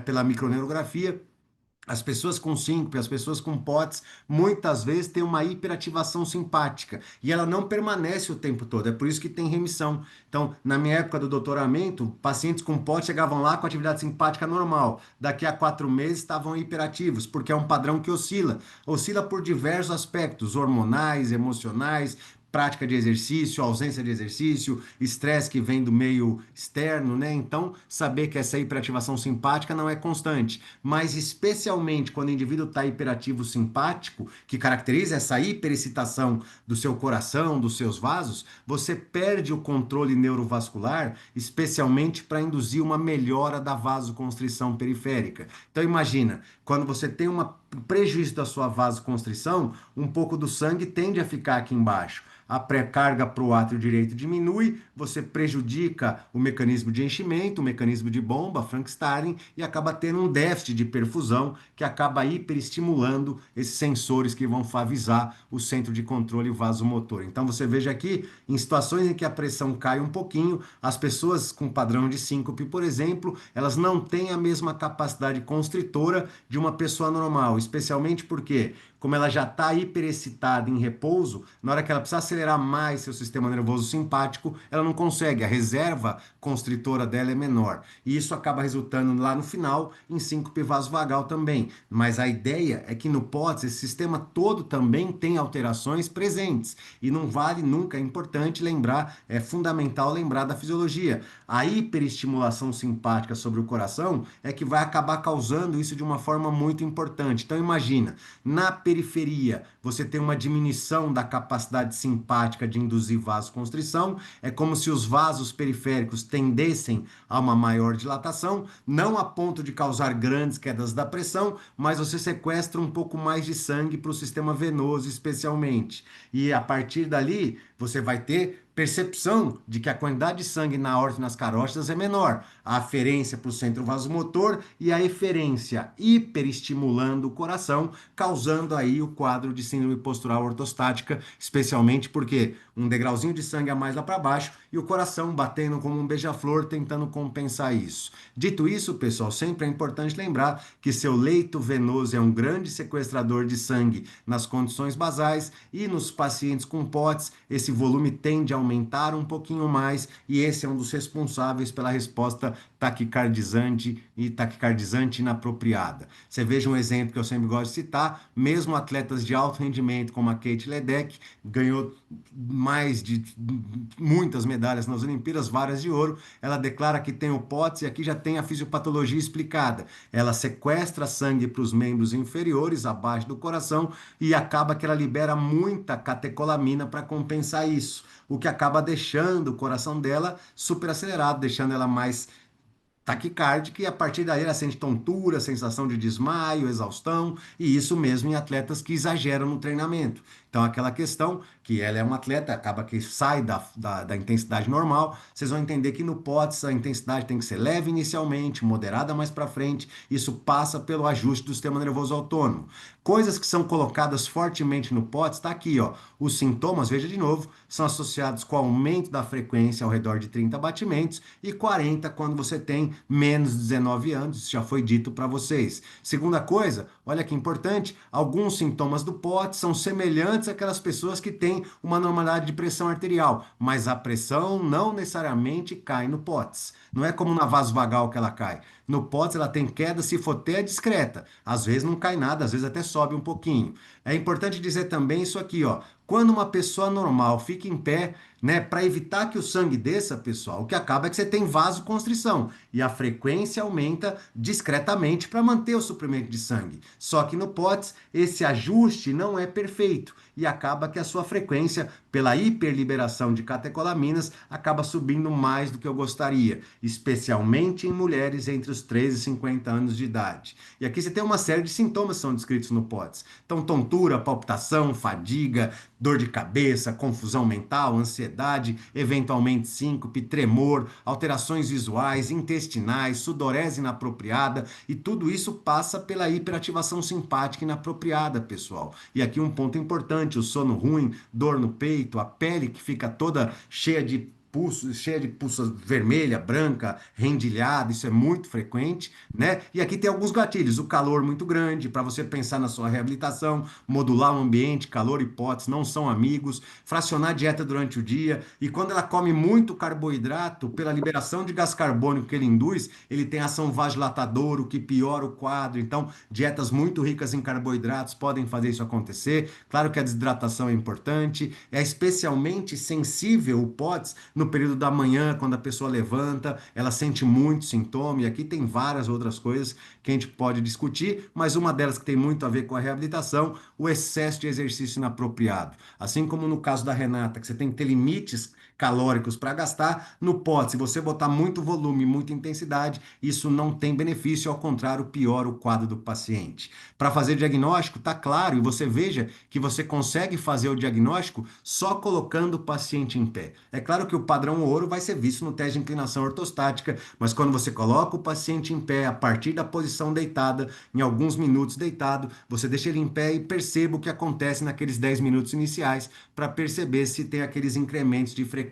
pela microneurografia. As pessoas com síncope, as pessoas com POTS, muitas vezes têm uma hiperativação simpática e ela não permanece o tempo todo, é por isso que tem remissão. Então, na minha época do doutoramento, pacientes com POTS chegavam lá com atividade simpática normal, daqui a 4 meses estavam hiperativos, porque é um padrão que oscila por diversos aspectos, hormonais, emocionais, prática de exercício, ausência de exercício, estresse que vem do meio externo, né? Então, saber que essa hiperativação simpática não é constante, mas especialmente quando o indivíduo está hiperativo simpático, que caracteriza essa hiperexcitação do seu coração, dos seus vasos, você perde o controle neurovascular, especialmente para induzir uma melhora da vasoconstrição periférica. Então, imagina, quando você tem um prejuízo da sua vasoconstrição, um pouco do sangue tende a ficar aqui embaixo. A pré-carga para o átrio direito diminui, você prejudica o mecanismo de enchimento, o mecanismo de bomba, Frank-Starling, e acaba tendo um déficit de perfusão que acaba hiperestimulando esses sensores que vão avisar o centro de controle vasomotor. Então você veja aqui, em situações em que a pressão cai um pouquinho, as pessoas com padrão de síncope, por exemplo, elas não têm a mesma capacidade constritora de uma pessoa normal, especialmente porque como ela já está hiperexcitada em repouso, na hora que ela precisa acelerar mais seu sistema nervoso simpático, ela não consegue, a reserva constritora dela é menor. E isso acaba resultando lá no final em síncope vasovagal também. Mas a ideia é que no POTS esse sistema todo também tem alterações presentes. E não vale nunca, é importante lembrar, é fundamental lembrar da fisiologia. A hiperestimulação simpática sobre o coração é que vai acabar causando isso de uma forma muito importante. Então imagina, na periferia, você tem uma diminuição da capacidade simpática de induzir vasoconstrição, é como se os vasos periféricos tendessem a uma maior dilatação, não a ponto de causar grandes quedas da pressão, mas você sequestra um pouco mais de sangue para o sistema venoso especialmente. E a partir dali, você vai ter percepção de que a quantidade de sangue na aorta e nas carótidas é menor, a aferência para o centro vasomotor e a eferência hiperestimulando o coração, causando aí o quadro de síndrome postural ortostática, especialmente porque um degrauzinho de sangue a mais lá para baixo e o coração batendo como um beija-flor tentando compensar isso. Dito isso, pessoal, sempre é importante lembrar que seu leito venoso é um grande sequestrador de sangue nas condições basais e nos pacientes com POTS, esse volume tende a aumentar um pouquinho mais e esse é um dos responsáveis pela resposta taquicardizante inapropriada. Você veja um exemplo que eu sempre gosto de citar, mesmo atletas de alto rendimento como a Kate Ledeck, ganhou mais de muitas medalhas nas Olimpíadas, várias de ouro, ela declara que tem o POTS e aqui já tem a fisiopatologia explicada. Ela sequestra sangue para os membros inferiores, abaixo do coração, e acaba que ela libera muita catecolamina para compensar isso, o que acaba deixando o coração dela super acelerado, deixando ela mais taquicárdica e a partir daí ela sente tontura, sensação de desmaio, exaustão, e isso mesmo em atletas que exageram no treinamento. Então, aquela questão que ela é uma atleta, acaba que sai da intensidade normal, vocês vão entender que no POTS a intensidade tem que ser leve inicialmente, moderada mais para frente, isso passa pelo ajuste do sistema nervoso autônomo. Coisas que são colocadas fortemente no POTS, está aqui, ó. Os sintomas, veja de novo, são associados com aumento da frequência ao redor de 30 batimentos e 40 quando você tem menos de 19 anos, isso já foi dito para vocês. Segunda coisa, olha que importante, alguns sintomas do POTS são semelhantes àquelas pessoas que têm uma normalidade de pressão arterial, mas a pressão não necessariamente cai no POTS. Não é como na vasovagal que ela cai. No POTS ela tem queda se for até discreta. Às vezes não cai nada, às vezes até sobe um pouquinho. É importante dizer também isso aqui, ó. Quando uma pessoa normal fica em pé, né, para evitar que o sangue desça, pessoal, o que acaba é que você tem vasoconstrição e a frequência aumenta discretamente para manter o suprimento de sangue. Só que no POTS esse ajuste não é perfeito e acaba que a sua frequência, pela hiperliberação de catecolaminas, acaba subindo mais do que eu gostaria, especialmente em mulheres entre os 13 e 50 anos de idade. E aqui você tem uma série de sintomas que são descritos no POTS. Então, tontura, palpitação, fadiga, dor de cabeça, confusão mental, ansiedade, eventualmente síncope, tremor, alterações visuais, intestinais, sudorese inapropriada e tudo isso passa pela hiperativação simpática inapropriada, pessoal. E aqui um ponto importante, o sono ruim, dor no peito, a pele que fica toda cheia de pulso, cheia de pulsa vermelha, branca, rendilhada, isso é muito frequente, né? E aqui tem alguns gatilhos, o calor muito grande, para você pensar na sua reabilitação, modular o ambiente, calor e hipótese não são amigos, fracionar a dieta durante o dia, e quando ela come muito carboidrato, pela liberação de gás carbônico que ele induz, ele tem ação vasodilatadora, o que piora o quadro, então dietas muito ricas em carboidratos podem fazer isso acontecer, claro que a desidratação é importante, é especialmente sensível o POTS no período da manhã, quando a pessoa levanta, ela sente muito sintoma, e aqui tem várias outras coisas que a gente pode discutir, mas uma delas que tem muito a ver com a reabilitação, o excesso de exercício inapropriado. Assim como no caso da Renata, que você tem que ter limites calóricos para gastar, no pote, se você botar muito volume, muita intensidade, isso não tem benefício, ao contrário, piora o quadro do paciente. Para fazer diagnóstico, tá claro, e você veja que você consegue fazer o diagnóstico só colocando o paciente em pé. É claro que o padrão ouro vai ser visto no teste de inclinação ortostática, mas quando você coloca o paciente em pé, a partir da posição deitada, em alguns minutos deitado, você deixa ele em pé e perceba o que acontece naqueles 10 minutos iniciais para perceber se tem aqueles incrementos de frequência.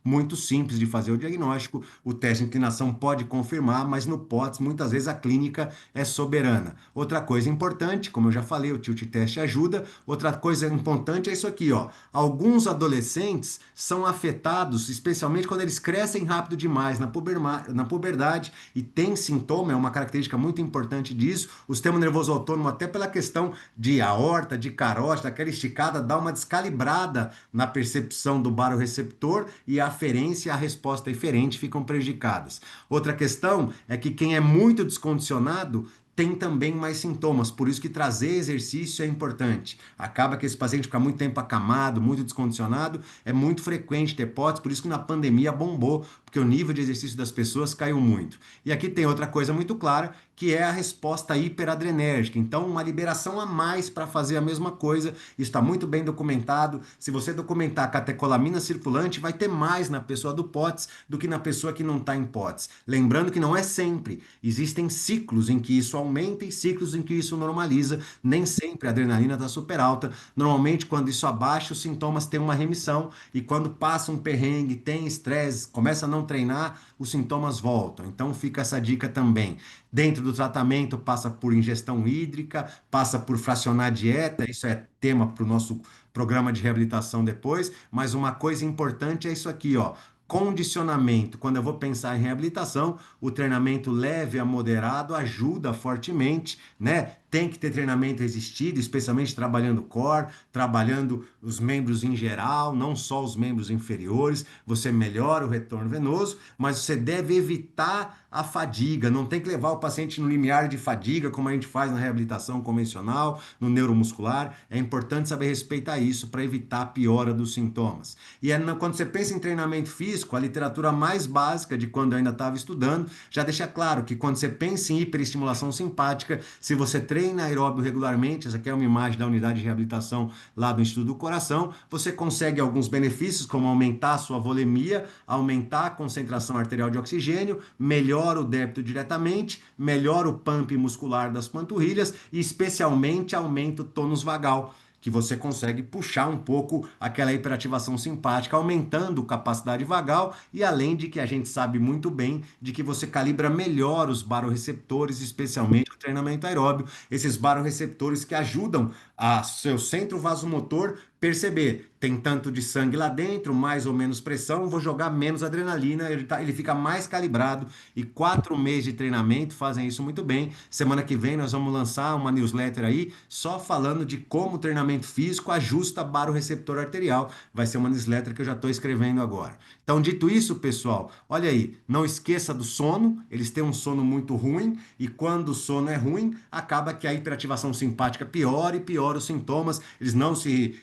Muito simples de fazer o diagnóstico, o teste de inclinação pode confirmar, mas no POTS muitas vezes a clínica é soberana. Outra coisa importante, como eu já falei, o tilt test ajuda. Outra coisa importante é isso aqui, ó. Alguns adolescentes são afetados, especialmente quando eles crescem rápido demais na puberdade e tem sintoma, é uma característica muito importante disso. O sistema nervoso autônomo, até pela questão de aorta, de carótida, aquela esticada, dá uma descalibrada na percepção do baroreceptor e a aferência e a resposta eferente ficam prejudicadas. Outra questão é que quem é muito descondicionado tem também mais sintomas, por isso que trazer exercício é importante. Acaba que esse paciente fica muito tempo acamado, muito descondicionado, é muito frequente ter POTS, por isso que na pandemia bombou, porque o nível de exercício das pessoas caiu muito. E aqui tem outra coisa muito clara, que é a resposta hiperadrenérgica. Então, uma liberação a mais para fazer a mesma coisa. Isso está muito bem documentado. Se você documentar a catecolamina circulante, vai ter mais na pessoa do POTS do que na pessoa que não está em POTS. Lembrando que não é sempre. Existem ciclos em que isso aumenta e ciclos em que isso normaliza. Nem sempre a adrenalina está super alta. Normalmente, quando isso abaixa, os sintomas têm uma remissão. E quando passa um perrengue, tem estresse, começa a não treinar, os sintomas voltam. Então, fica essa dica também. Dentro do tratamento, passa por ingestão hídrica, passa por fracionar a dieta, isso é tema para o nosso programa de reabilitação depois, mas uma coisa importante é isso aqui, ó. Condicionamento. Quando eu vou pensar em reabilitação, o treinamento leve a moderado ajuda fortemente, né? Tem que ter treinamento resistido, especialmente trabalhando core, trabalhando os membros em geral, não só os membros inferiores. Você melhora o retorno venoso, mas você deve evitar a fadiga. Não tem que levar o paciente no limiar de fadiga, como a gente faz na reabilitação convencional, no neuromuscular. É importante saber respeitar isso para evitar a piora dos sintomas. E quando você pensa em treinamento físico, a literatura mais básica de quando eu ainda estava estudando já deixa claro que quando você pensa em hiperestimulação simpática, se você treina aeróbio regularmente, essa aqui é uma imagem da unidade de reabilitação lá do Instituto do Coração, você consegue alguns benefícios, como aumentar a sua volemia, aumentar a concentração arterial de oxigênio, melhora o débito diretamente, melhora o pump muscular das panturrilhas e especialmente aumenta o tônus vagal, que você consegue puxar um pouco aquela hiperativação simpática, aumentando a capacidade vagal, e além de que a gente sabe muito bem de que você calibra melhor os barorreceptores, especialmente o treinamento aeróbio, esses barorreceptores que ajudam a seu centro vasomotor perceber, tem tanto de sangue lá dentro, mais ou menos pressão, vou jogar menos adrenalina, ele fica mais calibrado, e 4 meses de treinamento fazem isso muito bem. Semana que vem nós vamos lançar uma newsletter aí, só falando de como o treinamento físico ajusta barorreceptor arterial. Vai ser uma newsletter que eu já estou escrevendo agora. Então, dito isso, pessoal, olha aí, não esqueça do sono, eles têm um sono muito ruim, e quando o sono é ruim, acaba que a hiperativação simpática piora e piora os sintomas, eles não se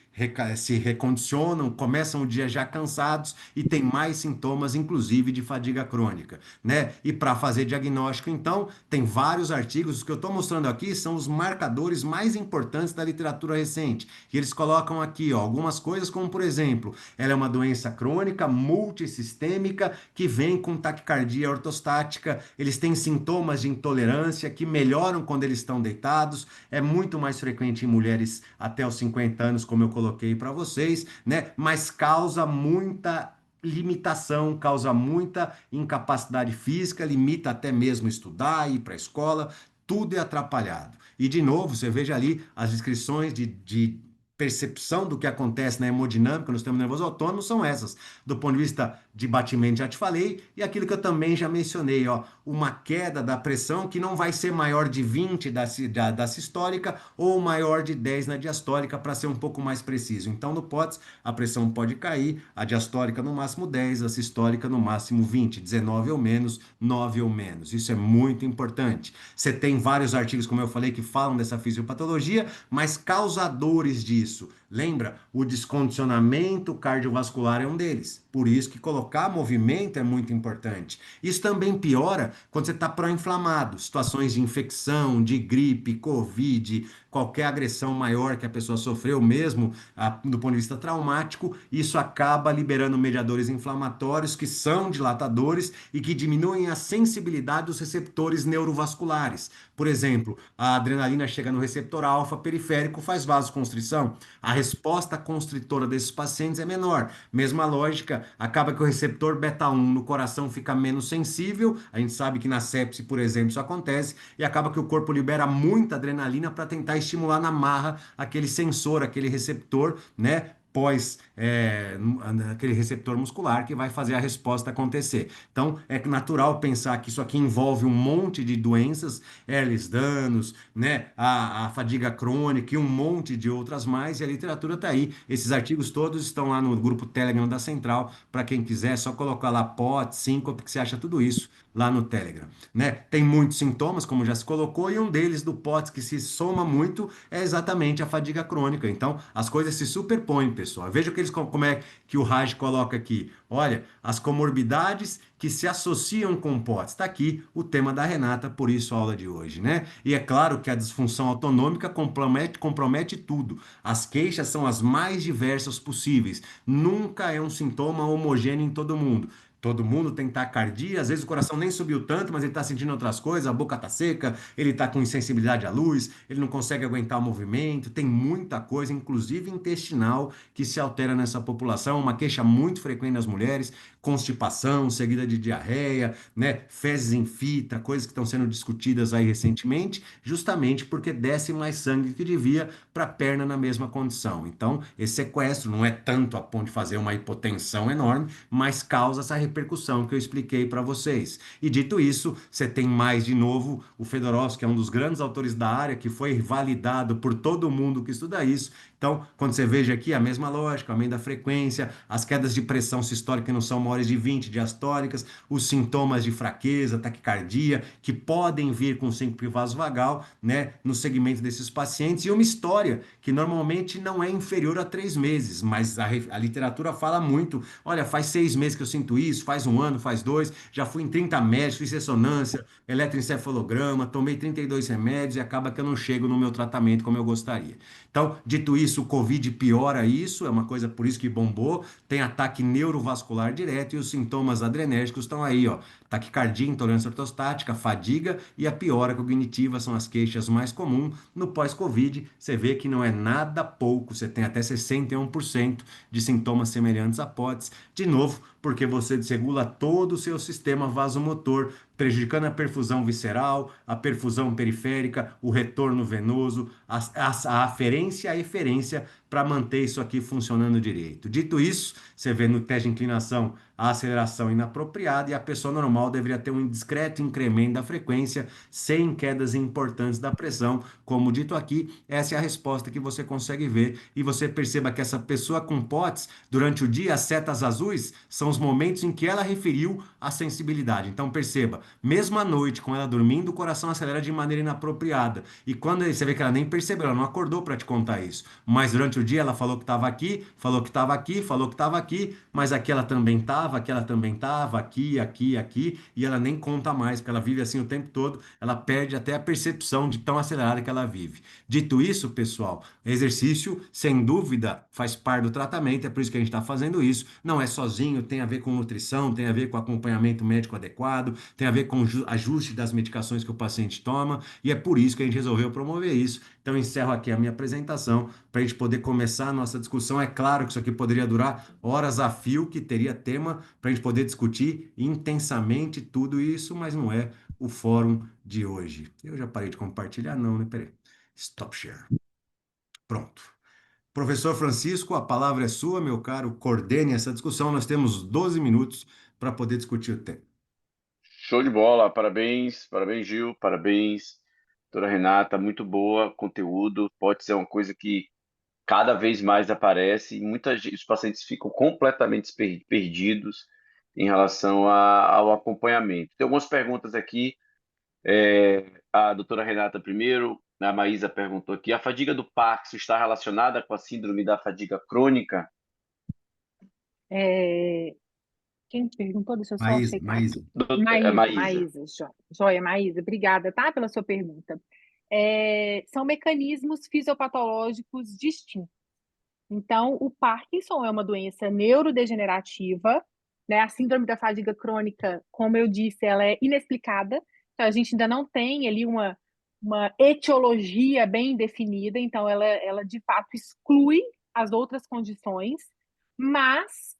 recondicionam, começam o dia já cansados e tem mais sintomas, inclusive de fadiga crônica, né? E para fazer diagnóstico, então, tem vários artigos. Os que eu estou mostrando aqui são os marcadores mais importantes da literatura recente. E eles colocam aqui, ó, algumas coisas, como por exemplo, ela é uma doença crônica multissistêmica que vem com taquicardia ortostática. Eles têm sintomas de intolerância que melhoram quando eles estão deitados. É muito mais frequente em mulheres até os 50 anos, como eu coloquei para vocês, né? Mas causa muita limitação, causa muita incapacidade física, limita até mesmo estudar, ir para a escola, tudo é atrapalhado. E de novo, você veja ali as descrições de percepção do que acontece na hemodinâmica no sistema nervoso autônomo são essas, do ponto de vista de batimento, já te falei, e aquilo que eu também já mencionei, ó, uma queda da pressão que não vai ser maior de 20 da sistólica ou maior de 10 na diastólica, para ser um pouco mais preciso. Então, no POTS, a pressão pode cair, a diastólica no máximo 10, a sistólica no máximo 20, 19 ou menos, 9 ou menos. Isso é muito importante. Você tem vários artigos, como eu falei, que falam dessa fisiopatologia, mas causadores disso. Lembra? O descondicionamento cardiovascular é um deles. Por isso que colocar movimento é muito importante. Isso também piora quando você está pró-inflamado. Situações de infecção, de gripe, covid, qualquer agressão maior que a pessoa sofreu, mesmo do ponto de vista traumático, isso acaba liberando mediadores inflamatórios que são dilatadores e que diminuem a sensibilidade dos receptores neurovasculares. Por exemplo, a adrenalina chega no receptor alfa periférico, faz vasoconstrição. A resposta constritora desses pacientes é menor. Mesma lógica, acaba que o receptor beta-1 no coração fica menos sensível. A gente sabe que na sepse, por exemplo, isso acontece, e acaba que o corpo libera muita adrenalina para tentar estimular na marra aquele sensor, aquele receptor, né? Pós aquele receptor muscular que vai fazer a resposta acontecer. Então, é natural pensar que isso aqui envolve um monte de doenças, Ehlers-Danlos, né, a fadiga crônica e um monte de outras mais, e a literatura está aí. Esses artigos todos estão lá no grupo Telegram da Central, para quem quiser, é só colocar lá POT, síncope, que você acha tudo isso lá no Telegram, né? Tem muitos sintomas, como já se colocou, e um deles do POTS que se soma muito é exatamente a fadiga crônica. Então, as coisas se superpõem, pessoal. Veja que eles, como é que o Raj coloca aqui. Olha, as comorbidades que se associam com POTS. Está aqui o tema da Renata, por isso a aula de hoje, né? E é claro que a disfunção autonômica compromete tudo. As queixas são as mais diversas possíveis. Nunca é um sintoma homogêneo em todo mundo. Todo mundo tem taquicardia, às vezes o coração nem subiu tanto, mas ele está sentindo outras coisas, a boca está seca, ele está com insensibilidade à luz, ele não consegue aguentar o movimento, tem muita coisa, inclusive intestinal, que se altera nessa população, uma queixa muito frequente nas mulheres, constipação, seguida de diarreia, né, fezes em fita, coisas que estão sendo discutidas aí recentemente, justamente porque desce mais sangue que devia para a perna na mesma condição. Então, esse sequestro não é tanto a ponto de fazer uma hipotensão enorme, mas causa essa repercussão que eu expliquei para vocês. E dito isso, você tem mais de novo o Fedorovsky, que é um dos grandes autores da área, que foi validado por todo mundo que estuda isso. Então, quando você veja aqui a mesma lógica, aumento da frequência, as quedas de pressão sistólica que não são maiores de 20 diastólicas, os sintomas de fraqueza, taquicardia, que podem vir com síncope vasovagal, né, no segmento desses pacientes, e uma história que normalmente não é inferior a 3 meses, mas a literatura fala muito. Olha, faz 6 meses que eu sinto isso, faz um ano, faz dois, já fui em 30 médicos, fiz ressonância, eletroencefalograma, tomei 32 remédios e acaba que eu não chego no meu tratamento como eu gostaria. Então, dito isso, o Covid piora isso, é uma coisa por isso que bombou, tem ataque neurovascular direto e os sintomas adrenérgicos estão aí, ó. Taquicardia, intolerância ortostática, fadiga e a piora cognitiva são as queixas mais comuns. No pós-Covid, você vê que não é nada pouco, você tem até 61% de sintomas semelhantes a POTS. De novo, porque você desregula todo o seu sistema vasomotor, prejudicando a perfusão visceral, a perfusão periférica, o retorno venoso, a aferência e a eferência para manter isso aqui funcionando direito. Dito isso, você vê no teste de inclinação a aceleração inapropriada e a pessoa normal deveria ter um discreto incremento da frequência, sem quedas importantes da pressão. Como dito aqui, essa é a resposta que você consegue ver e você perceba que essa pessoa com POTS, durante o dia, as setas azuis são os momentos em que ela referiu a sensibilidade. Então perceba, mesmo à noite, com ela dormindo, o coração acelera de maneira inapropriada. E quando você vê que ela nem percebeu, ela não acordou para te contar isso. Mas durante o dia ela falou que estava aqui, falou que estava aqui, falou que estava aqui, mas aqui ela também estava, aqui ela também estava, aqui, aqui, aqui, e ela nem conta mais, porque ela vive assim o tempo todo, ela perde até a percepção de tão acelerada que ela vive. Dito isso, pessoal, exercício, sem dúvida, faz parte do tratamento, é por isso que a gente está fazendo isso. Não é sozinho, tem a ver com nutrição, tem a ver com acompanhamento médico adequado, tem a ver com ajuste das medicações que o paciente toma, e é por isso que a gente resolveu promover isso. Então, encerro aqui a minha apresentação para a gente poder começar a nossa discussão. É claro que isso aqui poderia durar horas a fio, que teria tema para a gente poder discutir intensamente tudo isso, mas não é o fórum de hoje. Eu já parei de compartilhar, não, né? Peraí. Stop share. Pronto. Professor Francisco, a palavra é sua, meu caro. Coordene essa discussão. Nós temos 12 minutos para poder discutir o tema. Show de bola, parabéns, parabéns, Gil, parabéns, doutora Renata, muito boa, conteúdo, pode ser uma coisa que cada vez mais aparece e os pacientes ficam completamente perdidos em relação ao acompanhamento. Tem algumas perguntas aqui, a doutora Renata primeiro, a Maísa perguntou aqui, a fadiga do Parkinson está relacionada com a síndrome da fadiga crônica? Quem perguntou? Deixa eu só Maísa, checar Maísa. aqui. Maísa. Maísa, joia, Maísa, obrigada, tá, pela sua pergunta. São mecanismos fisiopatológicos distintos. Então, o Parkinson é uma doença neurodegenerativa, né? A síndrome da fadiga crônica, como eu disse, ela é inexplicada. Então, a gente ainda não tem ali uma etiologia bem definida, então ela de fato exclui as outras condições, mas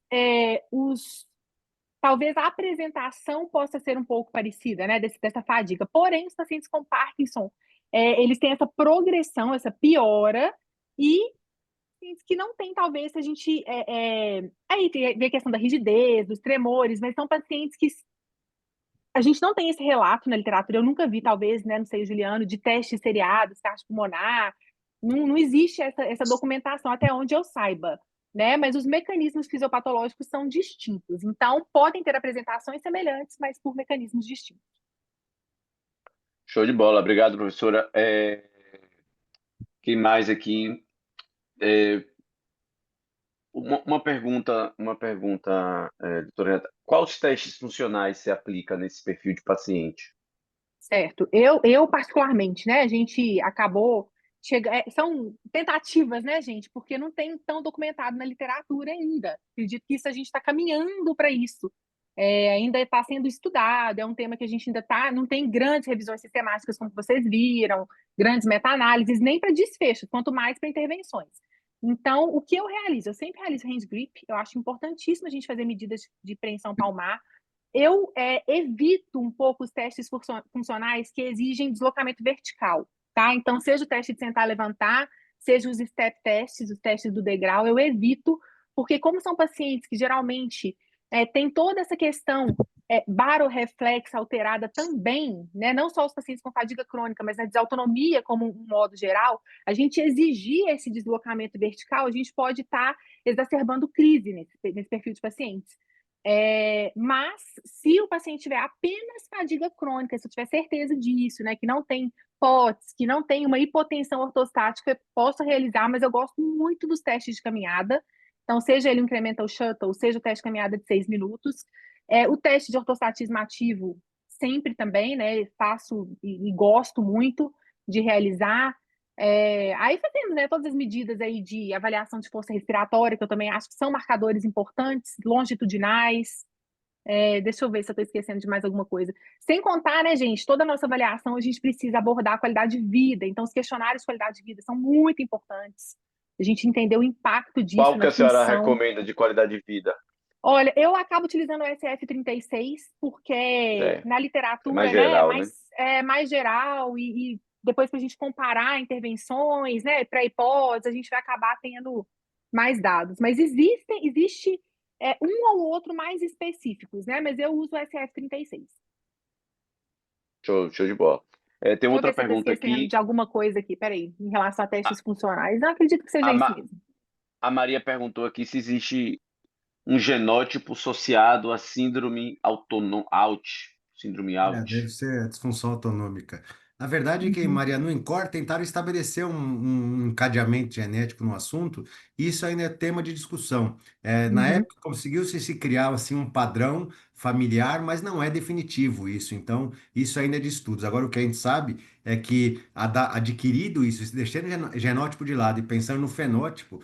talvez a apresentação possa ser um pouco parecida, né, dessa fadiga. Porém, os pacientes com Parkinson, eles têm essa progressão, essa piora, e que não tem, talvez, se a gente... aí vem a questão da rigidez, dos tremores, mas são pacientes que a gente não tem esse relato na literatura, eu nunca vi, talvez, né, não sei, Juliano, de testes seriados, cardiopulmonar, não existe essa documentação, até onde eu saiba. né? Mas os mecanismos fisiopatológicos são distintos. Então, podem ter apresentações semelhantes, mas por mecanismos distintos. Show de bola. Obrigado, professora. Quem mais aqui? É, doutora Renata. Quais testes funcionais se aplica nesse perfil de paciente? Certo. Eu particularmente, né? A gente acabou são tentativas, né, gente? Porque não tem tão documentado na literatura ainda. Acredito que isso a gente está caminhando para isso. Ainda está sendo estudado, é um tema que a gente ainda está, não tem grandes revisões sistemáticas, como vocês viram, grandes meta-análises, nem para desfecho, quanto mais para intervenções. Então, o que eu realizo? Eu sempre realizo hand grip, eu acho importantíssimo a gente fazer medidas de preensão palmar. Eu evito um pouco os testes funcionais que exigem deslocamento vertical, tá? Então, seja o teste de sentar e levantar, seja os step tests, os testes do degrau, eu evito, porque como são pacientes que geralmente têm toda essa questão barorreflexa alterada também, né? Não só os pacientes com fadiga crônica, mas na desautonomia como um modo geral, a gente exigir esse deslocamento vertical, a gente pode estar exacerbando crise nesse perfil de pacientes. Mas se o paciente tiver apenas fadiga crônica, se eu tiver certeza disso, né, que não tem POTS, que não tem uma hipotensão ortostática, posso realizar, mas eu gosto muito dos testes de caminhada. Então, seja ele um incremental shuttle, seja o teste de caminhada de 6 minutos. O teste de ortostatismo ativo, sempre também, né, faço e gosto muito de realizar. Aí fazemos, né, todas as medidas aí de avaliação de força respiratória, que eu também acho que são marcadores importantes, longitudinais. Deixa eu ver se eu estou esquecendo de mais alguma coisa. Sem contar, né, gente, toda a nossa avaliação, a gente precisa abordar a qualidade de vida. Então, os questionários de qualidade de vida são muito importantes. A gente entender o impacto disso Qual que na a senhora função. recomenda de qualidade de vida? Olha, eu acabo utilizando o SF-36 porque É, na é mais literatura, né, geral, né? mais geral e depois para a gente comparar intervenções, né, pré-hipótese, a gente vai acabar tendo mais dados. Mas existe um ou outro mais específicos, né? Mas eu uso o SF-36. Show de bola. Tem Deixa eu outra ver se eu estou pergunta esquecendo aqui. de alguma coisa aqui. Peraí, em relação a A, testes funcionais. Não acredito que seja a, isso Ma- mesmo. a Maria perguntou aqui se existe um genótipo associado à síndrome Deve Out. ser a disfunção autonômica. A verdade é que, Uhum, Maria, no INCOR tentaram estabelecer um encadeamento genético no assunto, e isso ainda é tema de discussão. Na uhum, época, conseguiu-se se criar assim, um padrão familiar, mas não é definitivo isso. Então, isso ainda é de estudos. Agora, o que a gente sabe é que, adquirido isso, deixando o genótipo de lado e pensando no fenótipo,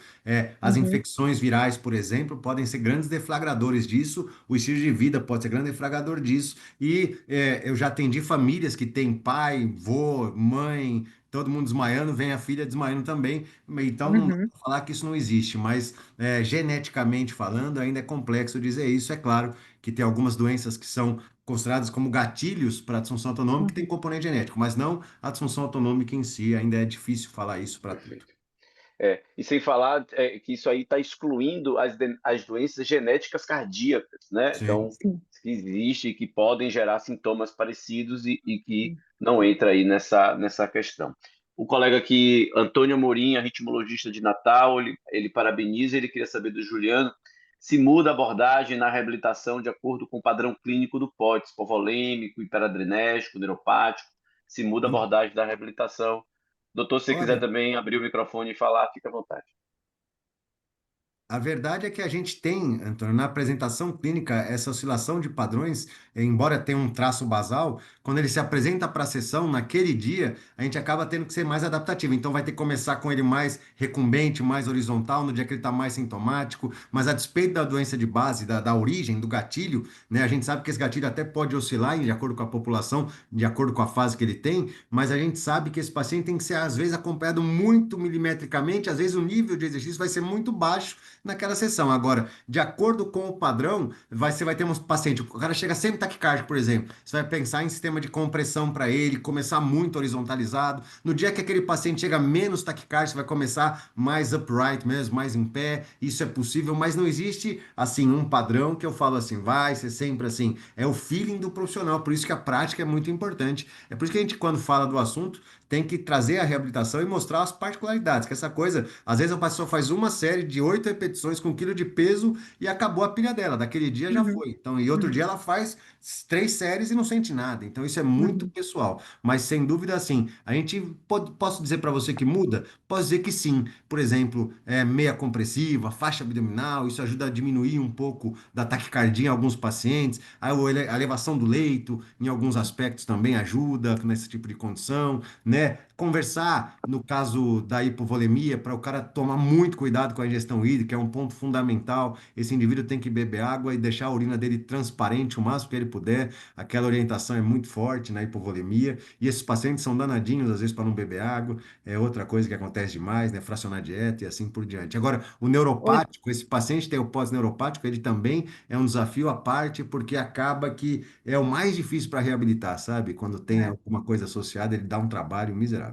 as uhum. infecções virais, por exemplo, podem ser grandes deflagradores disso, o estilo de vida pode ser grande deflagrador disso. E eu já atendi famílias que têm pai, vô, mãe, todo mundo desmaiando, vem a filha desmaiando também. Então não dá Uhum, para falar que isso não existe, mas geneticamente falando, ainda é complexo dizer isso. É claro que tem algumas doenças que são consideradas como gatilhos para a disfunção autonômica que tem uhum. componente genético, mas não a disfunção autonômica em si. Ainda é difícil falar isso para tudo. Perfeito. E sem falar que isso aí está excluindo as doenças genéticas cardíacas, né? Sim. Então, Sim. que existe, que podem gerar sintomas parecidos e que não entra aí nessa questão. O colega aqui, Antônio Amorim, ritmologista de Natal, ele parabeniza, ele queria saber do Juliano se muda a abordagem na reabilitação de acordo com o padrão clínico do POTS, hipovolêmico, hiperadrenérgico, neuropático, se muda a abordagem da reabilitação. Doutor, se você quiser Olha, também abrir o microfone e falar, fica à vontade. a verdade é que a gente tem, Antônio, na apresentação clínica, essa oscilação de padrões, embora tenha um traço basal, quando ele se apresenta para a sessão naquele dia, a gente acaba tendo que ser mais adaptativo. Então, vai ter que começar com ele mais recumbente, mais horizontal, no dia que ele está mais sintomático. Mas, a despeito da doença de base, da origem, do gatilho, né, a gente sabe que esse gatilho até pode oscilar de acordo com a população, de acordo com a fase que ele tem, mas a gente sabe que esse paciente tem que ser, às vezes, acompanhado muito milimetricamente, às vezes o nível de exercício vai ser muito baixo naquela sessão. Agora, de acordo com o padrão, você vai ter um paciente, o cara chega sempre taquicárdico, por exemplo. Você vai pensar em sistema de compressão para ele, começar muito horizontalizado. No dia que aquele paciente chega menos taquicárdico, você vai começar mais upright mesmo, mais em pé. Isso é possível, mas não existe assim um padrão que eu falo assim, vai ser sempre assim. É o feeling do profissional, por isso que a prática é muito importante. É por isso que a gente, quando fala do assunto, tem que trazer a reabilitação e mostrar as particularidades, que essa coisa, às vezes a pessoa faz uma série de 8 repetições com 1 quilo de peso e acabou a pilha dela, daquele dia já Uhum, foi. Então, e outro dia uhum, ela faz 3 séries e não sente nada. Então, isso é muito uhum. pessoal. Mas, sem dúvida, assim, a gente pode, posso dizer para você que muda? Posso dizer que sim. Por exemplo, meia compressiva, faixa abdominal, isso ajuda a diminuir um pouco da taquicardia em alguns pacientes. A elevação do leito, em alguns aspectos, também ajuda nesse tipo de condição, né? Conversar, no caso da hipovolemia, para o cara tomar muito cuidado com a ingestão hídrica, é um ponto fundamental. Esse indivíduo tem que beber água e deixar a urina dele transparente o máximo que ele puder. Aquela orientação é muito forte na hipovolemia. E esses pacientes são danadinhos, às vezes, para não beber água. É outra coisa que acontece demais, né? Fracionar a dieta e assim por diante. Agora, o Hoje, neuropático, esse paciente tem o pós-neuropático, ele também é um desafio à parte, porque acaba que é o mais difícil para reabilitar, sabe? Quando tem é. alguma coisa associada, ele dá um trabalho miserável.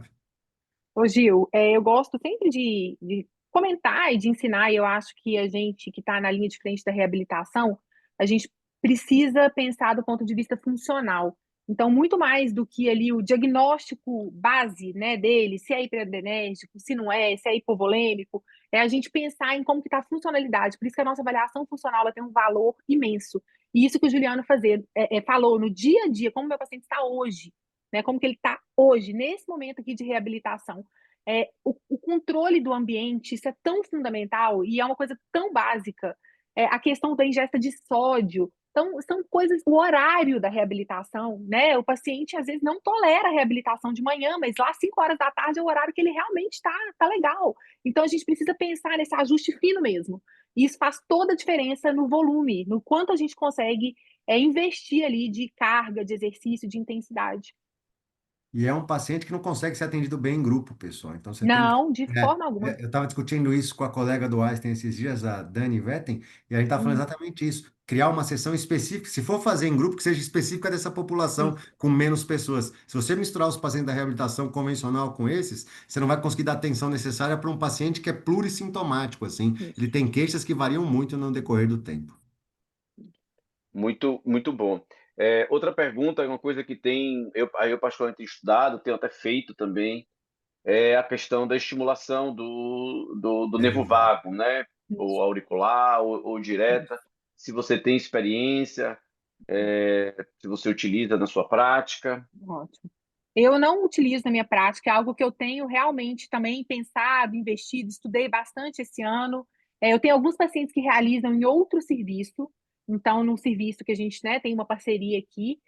Ô, Gil, eu gosto sempre de comentar e de ensinar, e eu acho que a gente que está na linha de frente da reabilitação, a gente precisa pensar do ponto de vista funcional. Então, muito mais do que ali o diagnóstico base, né, dele, se é hiperadrenérgico, se não é, se é hipovolêmico, é a gente pensar em como que está a funcionalidade. Por isso que a nossa avaliação funcional ela tem um valor imenso. E isso que o Juliano falou, no dia a dia, como o meu paciente está hoje, né, como que ele está hoje, nesse momento aqui de reabilitação. O controle do ambiente, isso é tão fundamental e é uma coisa tão básica. A questão da ingesta de sódio. Então, são coisas, o horário da reabilitação, né? O paciente às vezes não tolera a reabilitação de manhã, mas lá 5 horas da tarde é o horário que ele realmente tá legal. Então, a gente precisa pensar nesse ajuste fino mesmo. E isso faz toda a diferença no volume, no quanto a gente consegue investir ali de carga, de exercício, de intensidade. E é um paciente que não consegue ser atendido bem em grupo, pessoal. Então você tem que. Não, de forma alguma. Eu estava discutindo isso com a colega do Einstein esses dias, a Dani Vetten, e a gente estava falando Hum, exatamente isso. Criar uma sessão específica, se for fazer em grupo, que seja específica dessa população, isso, com menos pessoas. Se você misturar os pacientes da reabilitação convencional com esses, você não vai conseguir dar a atenção necessária para um paciente que é plurissintomático, assim. Ele isso. tem queixas que variam muito no decorrer do tempo. Muito, muito bom. Outra pergunta, uma coisa que eu particularmente tenho estudado, tenho até feito também, é a questão da estimulação do nervo É, vago, né? Ou Isso, auricular, ou direta. isso, Se você tem experiência, se você utiliza na sua prática. ótimo. Eu não utilizo na minha prática, é algo que eu tenho realmente também pensado, investido, estudei bastante esse ano. Eu tenho alguns pacientes que realizam em outro serviço, então, num serviço que a gente, né, tem uma parceria aqui.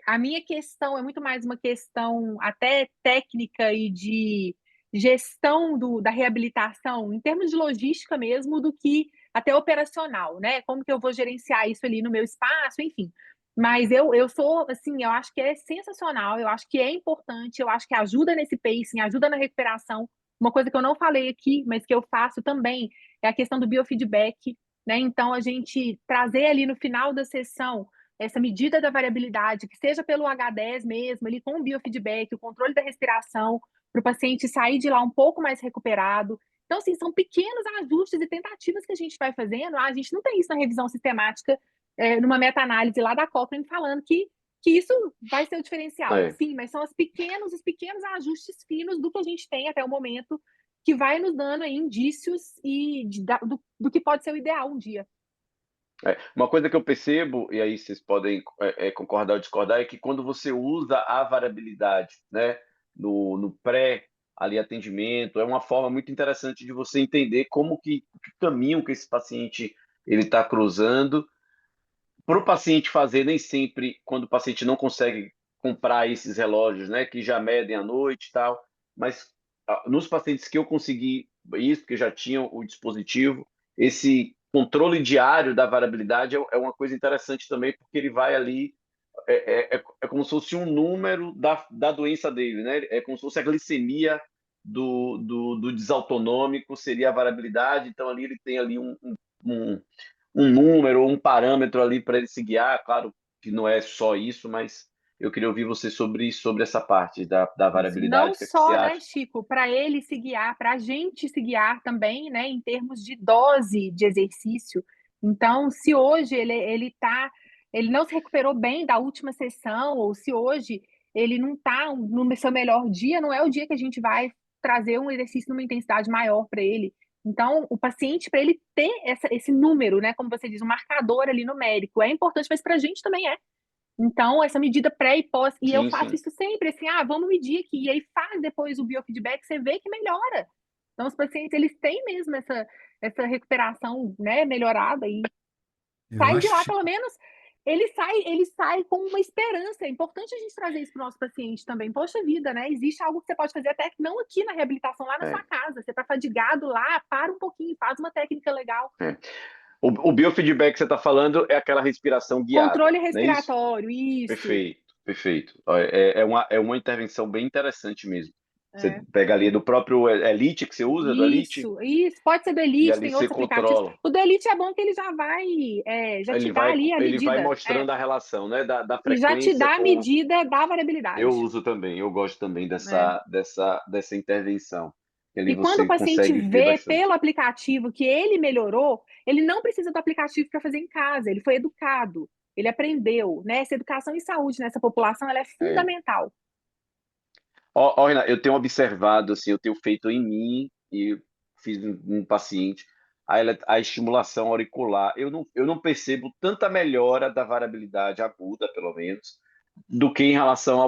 A minha questão é muito mais uma questão até técnica e de gestão da reabilitação, em termos de logística mesmo, do que até operacional, né? Como que eu vou gerenciar isso ali no meu espaço, enfim. Mas eu sou, assim, eu acho que é sensacional, eu acho que é importante, eu acho que ajuda nesse pacing, ajuda na recuperação. Uma coisa que eu não falei aqui, mas que eu faço também, é a questão do biofeedback, né? Então, a gente trazer ali no final da sessão essa medida da variabilidade, que seja pelo H10 mesmo, ali com o biofeedback, o controle da respiração, para o paciente sair de lá um pouco mais recuperado. Então, assim, são pequenos ajustes e tentativas que a gente vai fazendo. A gente não tem isso na revisão sistemática numa meta-análise lá da Cochrane falando que isso vai ser o diferencial. É, Sim, mas são os pequenos ajustes finos do que a gente tem até o momento que vai nos dando aí indícios do que pode ser o ideal um dia. Uma coisa que eu percebo, e aí vocês podem concordar ou discordar, é que quando você usa a variabilidade, né, no pré ali atendimento, é uma forma muito interessante de você entender que caminho que esse paciente ele está cruzando. Para o paciente fazer, nem sempre, quando o paciente não consegue comprar esses relógios, né, que já medem à noite e tal, mas nos pacientes que eu consegui isso, que já tinham o dispositivo, esse controle diário da variabilidade é uma coisa interessante também, porque ele vai ali, é como se fosse um número da doença dele, né? É como se fosse a glicemia do desautonômico, seria a variabilidade, então ali ele tem ali um um número, um parâmetro ali para ele se guiar. Claro que não é só isso, mas eu queria ouvir você sobre essa parte da Isso. Não variabilidade. O que é que você só, né, acha? Chico, para ele se guiar, para a gente se guiar também, né, em termos de dose de exercício. Então, se hoje ele não se recuperou bem da última sessão, ou se hoje ele não está no seu melhor dia, não é o dia que a gente vai trazer um exercício numa intensidade maior para ele. Então, o paciente, para ele ter esse número, né, como você diz, um marcador ali numérico, é importante, mas para a gente também é. Então, essa medida pré e pós, e eu Sim, faço sim. isso sempre, assim, vamos medir aqui, e aí faz depois o biofeedback, você vê que melhora. Então, os pacientes, eles têm mesmo essa recuperação, né, melhorada, e Eu sai de acho, lá, pelo menos, ele sai com uma esperança. É importante a gente trazer isso para o nosso paciente também. Poxa vida, né? Existe algo que você pode fazer até que não aqui na reabilitação, lá na sua É, casa. Você está fadigado lá, para um pouquinho, faz uma técnica legal. é. O biofeedback que você está falando é aquela respiração guiada, Controle não é isso? respiratório, isso. Perfeito, perfeito. É uma intervenção bem interessante mesmo. Você É. pega ali do próprio Elite que você usa, do Elite, Isso. Pode ser do e Elite, ali tem você outros aplicativos. controla. O do Elite é bom que ele já vai, já te dá ali a Ele vai medida. mostrando a relação, né, da E já te frequência dá a com. medida da Eu variabilidade. uso também, eu gosto também É. dessa intervenção. Que ali E quando o você paciente consegue ver vê pelo bastante. aplicativo que ele melhorou, ele não precisa do aplicativo para fazer em casa, ele foi educado, ele aprendeu, né? Essa educação em saúde nessa população, ela é É. fundamental. Renan, eu tenho observado, assim, eu tenho feito em mim e fiz um paciente a estimulação auricular. Eu não percebo tanta melhora da variabilidade aguda, pelo menos, do que em relação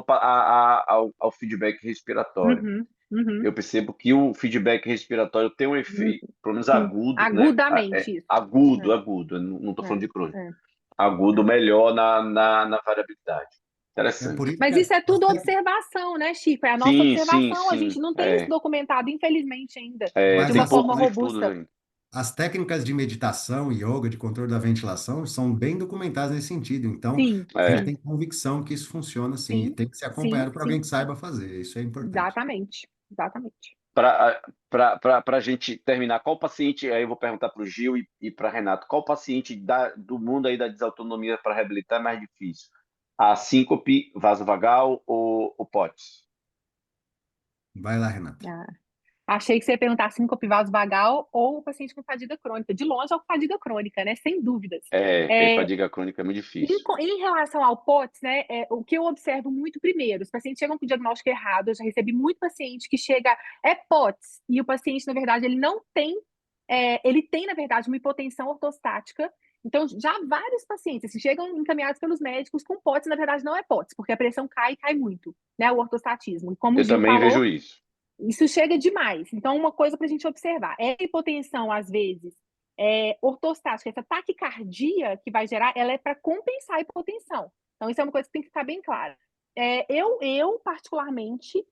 ao feedback respiratório. Uhum, uhum, Eu percebo que o feedback respiratório tem um uhum. efeito, pelo menos Sim, agudo, né? agudamente isso. Agudo, eu não estou É, falando de crônico. é, Agudo é. melhor na variabilidade. é por Interessante. isso que Mas isso é tudo observação, né, Chico? É a nossa Sim, sim, observação. A gente sim. não tem isso documentado, infelizmente, ainda, de mas Tem uma forma poucos estudos robusta. ainda. as técnicas de meditação e yoga, de controle da ventilação, são bem documentadas nesse sentido. Então, Sim, a gente É, sim, tem convicção que isso funciona assim, e sim, tem que ser sim, acompanhado por alguém sim. que saiba fazer. Isso é importante. Exatamente, exatamente. para a gente terminar, qual paciente, aí eu vou perguntar para o Gil e para Renato, qual paciente do mundo aí da desautonomia para reabilitar é mais difícil? A síncope vasovagal ou o POTS? Vai lá, Renata. Ah, achei que você ia perguntar síncope vasovagal ou o paciente com fadiga crônica. De longe é o com fadiga crônica, né? Sem dúvidas. É, Fadiga crônica é muito em, difícil. em relação ao POTS, né, o que eu observo muito primeiro, os pacientes chegam com diagnóstico errado, eu já recebi muito paciente que chega, é POTS, e o paciente, na verdade, ele não tem, ele tem, na verdade, uma hipotensão ortostática. Então, já vários pacientes assim, chegam encaminhados pelos médicos com POTS, na verdade, não é POTS, porque a pressão cai e cai muito, né, o ortostatismo. E como o Eu Gil também falou, vejo isso. isso chega demais. Então, uma coisa para a gente observar é a hipotensão, às vezes, ortostática, essa taquicardia que vai gerar, ela é para compensar a hipotensão. Então, isso é uma coisa que tem que ficar bem clara. Eu particularmente,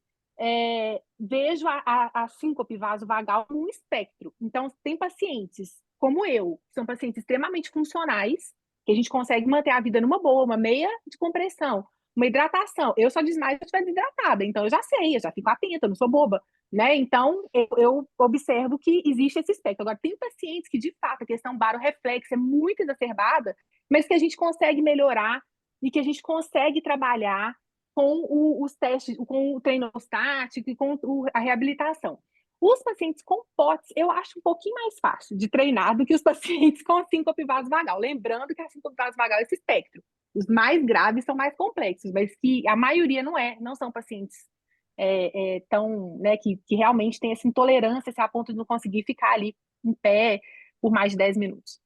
vejo a síncope vasovagal como um espectro. Então, tem pacientes como eu, que são pacientes extremamente funcionais, que a gente consegue manter a vida numa boa, uma meia de compressão, uma hidratação. Eu só desmaio se eu estiver desidratada, então eu já sei, eu já fico atenta, eu não sou boba, né? Então, eu observo que existe esse espectro. Agora, tem pacientes que, de fato, a questão barorreflexa é muito exacerbada, mas que a gente consegue melhorar e que a gente consegue trabalhar com os testes, com o treino estático e com a reabilitação. Os pacientes com POTS, eu acho um pouquinho mais fácil de treinar do que os pacientes com síncope vasovagal. Lembrando que a síncope vasovagal é esse espectro. Os mais graves são mais complexos, mas que a maioria não são pacientes tão, né, que realmente tem essa intolerância a ponto de não conseguir ficar ali em pé por mais de 10 minutos.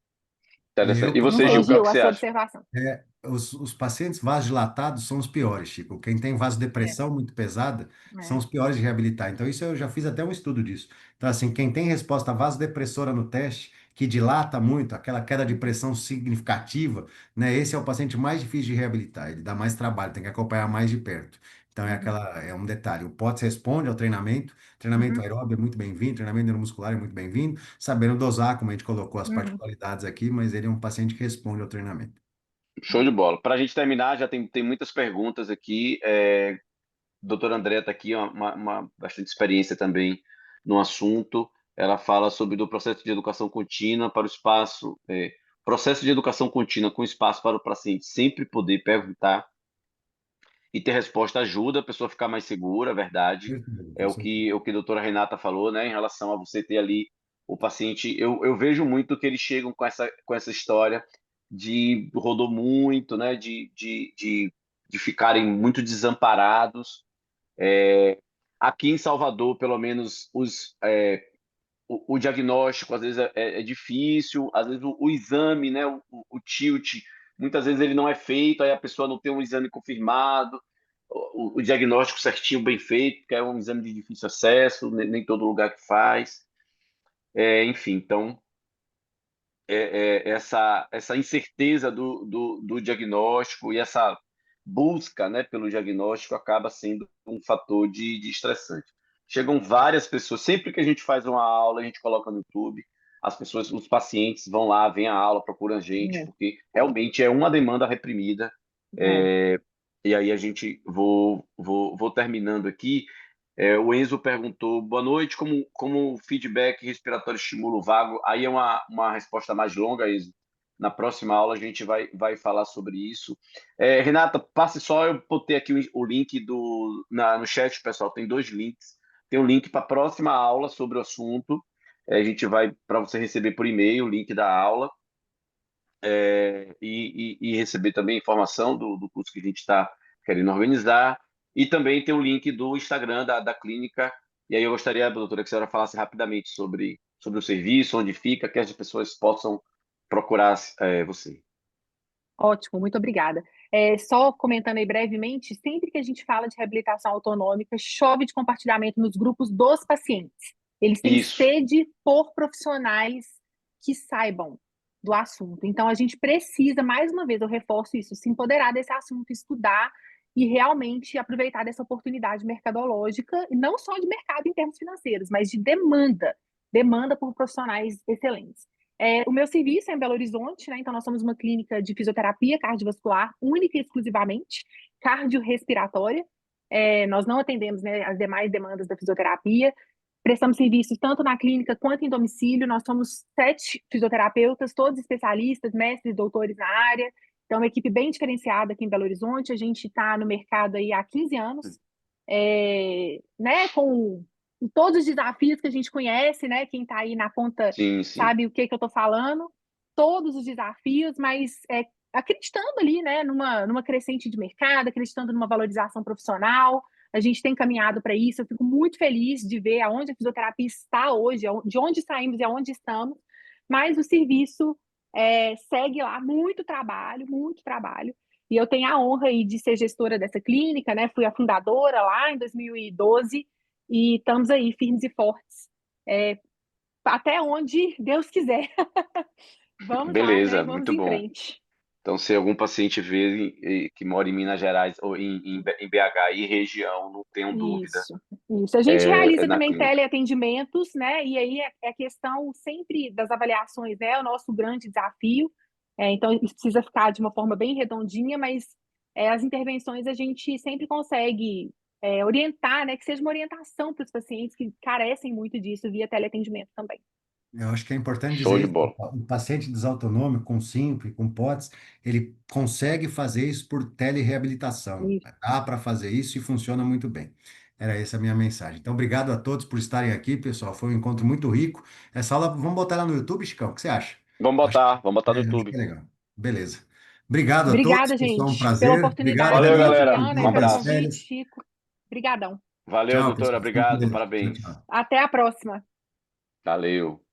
Interessante. Eu, E Não você, sei, Gil, o que é Gil, que a você sua acha? observação. os pacientes vasodilatados são os piores, Chico. Quem tem É, vasodepressão muito pesada são é. os piores de reabilitar. Então, isso eu já fiz até um estudo disso. Então, assim, quem tem resposta vasodepressora no teste, que dilata muito, aquela queda de pressão significativa, né? Esse é o paciente mais difícil de reabilitar. Ele dá mais trabalho, tem que acompanhar mais de perto. Então, Uhum, é um detalhe. O POTS responde ao treinamento, treinamento uhum, aeróbio é muito bem-vindo, treinamento neuromuscular é muito bem-vindo, sabendo dosar, como a gente colocou as uhum. particularidades aqui, mas ele é um paciente que responde ao treinamento. Show de bola. Para a gente terminar, já tem muitas perguntas aqui. Doutora André está aqui, uma bastante experiência também no assunto. Ela fala sobre o processo de educação contínua para o espaço, processo de educação contínua com espaço para o paciente sempre poder perguntar e ter resposta ajuda a pessoa a ficar mais segura, é verdade. Perfeito, É com o certeza. que, a doutora Renata falou, né, em relação a você ter ali o paciente. Eu vejo muito que eles chegam com essa história de rodou muito, né, de de ficarem muito desamparados. Aqui em Salvador, pelo menos, o diagnóstico às vezes é difícil, às vezes o exame, né, o tilt, muitas vezes ele não é feito, aí a pessoa não tem um exame confirmado, o diagnóstico certinho, bem feito, porque é um exame de difícil acesso, nem todo lugar que faz. Enfim, então, essa incerteza do diagnóstico e essa busca, né, pelo diagnóstico acaba sendo um fator de estressante. Chegam várias pessoas, sempre que a gente faz uma aula, a gente coloca no YouTube, as pessoas, os pacientes vão lá, vêm a aula, procuram a gente, É, porque realmente é uma demanda reprimida. é. É, e aí a gente vou terminando aqui. O Enzo perguntou, boa noite, como o feedback respiratório estimula o vago? Aí é uma resposta mais longa, Enzo. Na próxima aula a gente vai falar sobre isso. Renata, passe só, eu botei aqui o link no chat, pessoal, tem 2 links. Tem um link para a próxima aula sobre o assunto. A gente vai para você receber por e-mail o link da aula e receber também informação do curso que a gente está querendo organizar. E também tem o link do Instagram da clínica. E aí eu gostaria, doutora, que a senhora falasse rapidamente sobre o serviço, onde fica, que as pessoas possam procurar você. Ótimo, muito obrigada. Só comentando aí brevemente, sempre que a gente fala de reabilitação autonômica, chove de compartilhamento nos grupos dos pacientes. Eles têm Isso. sede por profissionais que saibam do assunto. Então, a gente precisa, mais uma vez, eu reforço isso, se empoderar desse assunto, estudar e realmente aproveitar dessa oportunidade mercadológica, e não só de mercado em termos financeiros, mas de demanda por profissionais excelentes. O meu serviço é em Belo Horizonte, né? Então nós somos uma clínica de fisioterapia cardiovascular, única e exclusivamente, cardiorrespiratória. Nós não atendemos, né, as demais demandas da fisioterapia. Prestamos serviços tanto na clínica quanto em domicílio. Nós somos 7 fisioterapeutas, todos especialistas, mestres, doutores na área. Então, uma equipe bem diferenciada aqui em Belo Horizonte. A gente está no mercado aí há 15 anos, né, com todos os desafios que a gente conhece, né? Quem está aí na ponta Sim, sim. sabe o que eu estou falando, todos os desafios, mas acreditando ali, né, numa crescente de mercado, acreditando numa valorização profissional. A gente tem caminhado para isso. Eu fico muito feliz de ver aonde a fisioterapia está hoje, de onde saímos e aonde estamos, mas o serviço segue lá, muito trabalho, muito trabalho. E eu tenho a honra aí de ser gestora dessa clínica, né? Fui a fundadora lá em 2012 e estamos aí firmes e fortes, até onde Deus quiser. Vamos lá, né? Beleza, Vamos muito em bom. frente. Então, se algum paciente vê que mora em Minas Gerais ou em BH e região, não tenham dúvida, Isso, isso. A gente realiza na também clínica. teleatendimentos, né? E aí é questão sempre das avaliações, né? É o nosso grande desafio. Então, isso precisa ficar de uma forma bem redondinha, mas as intervenções a gente sempre consegue orientar, né? Que seja uma orientação para os pacientes que carecem muito disso via teleatendimento também. Eu acho que é importante Show dizer de isso. bola. O paciente desautonômico com SIMP, com POTS, ele consegue fazer isso por telereabilitação. Isso. Dá para fazer isso e funciona muito bem. Era essa a minha mensagem. Então, obrigado a todos por estarem aqui, pessoal. Foi um encontro muito rico. Essa aula, vamos botar lá no YouTube, Chicão? O que você acha? Vamos botar no Acho que YouTube. é legal. Beleza. Obrigado a todos, Obrigada, pessoal. Um gente, pela prazer. Obrigado, oportunidade. Valeu, Obrigada, Renata, galera. por Juliana, Um e pelo boas abraço. convite, férias. Chico. Obrigadão. Valeu, Tchau, doutora. pessoal. Fiquem com Obrigado. Deus. Tchau, Parabéns. tchau. Até a próxima. Valeu.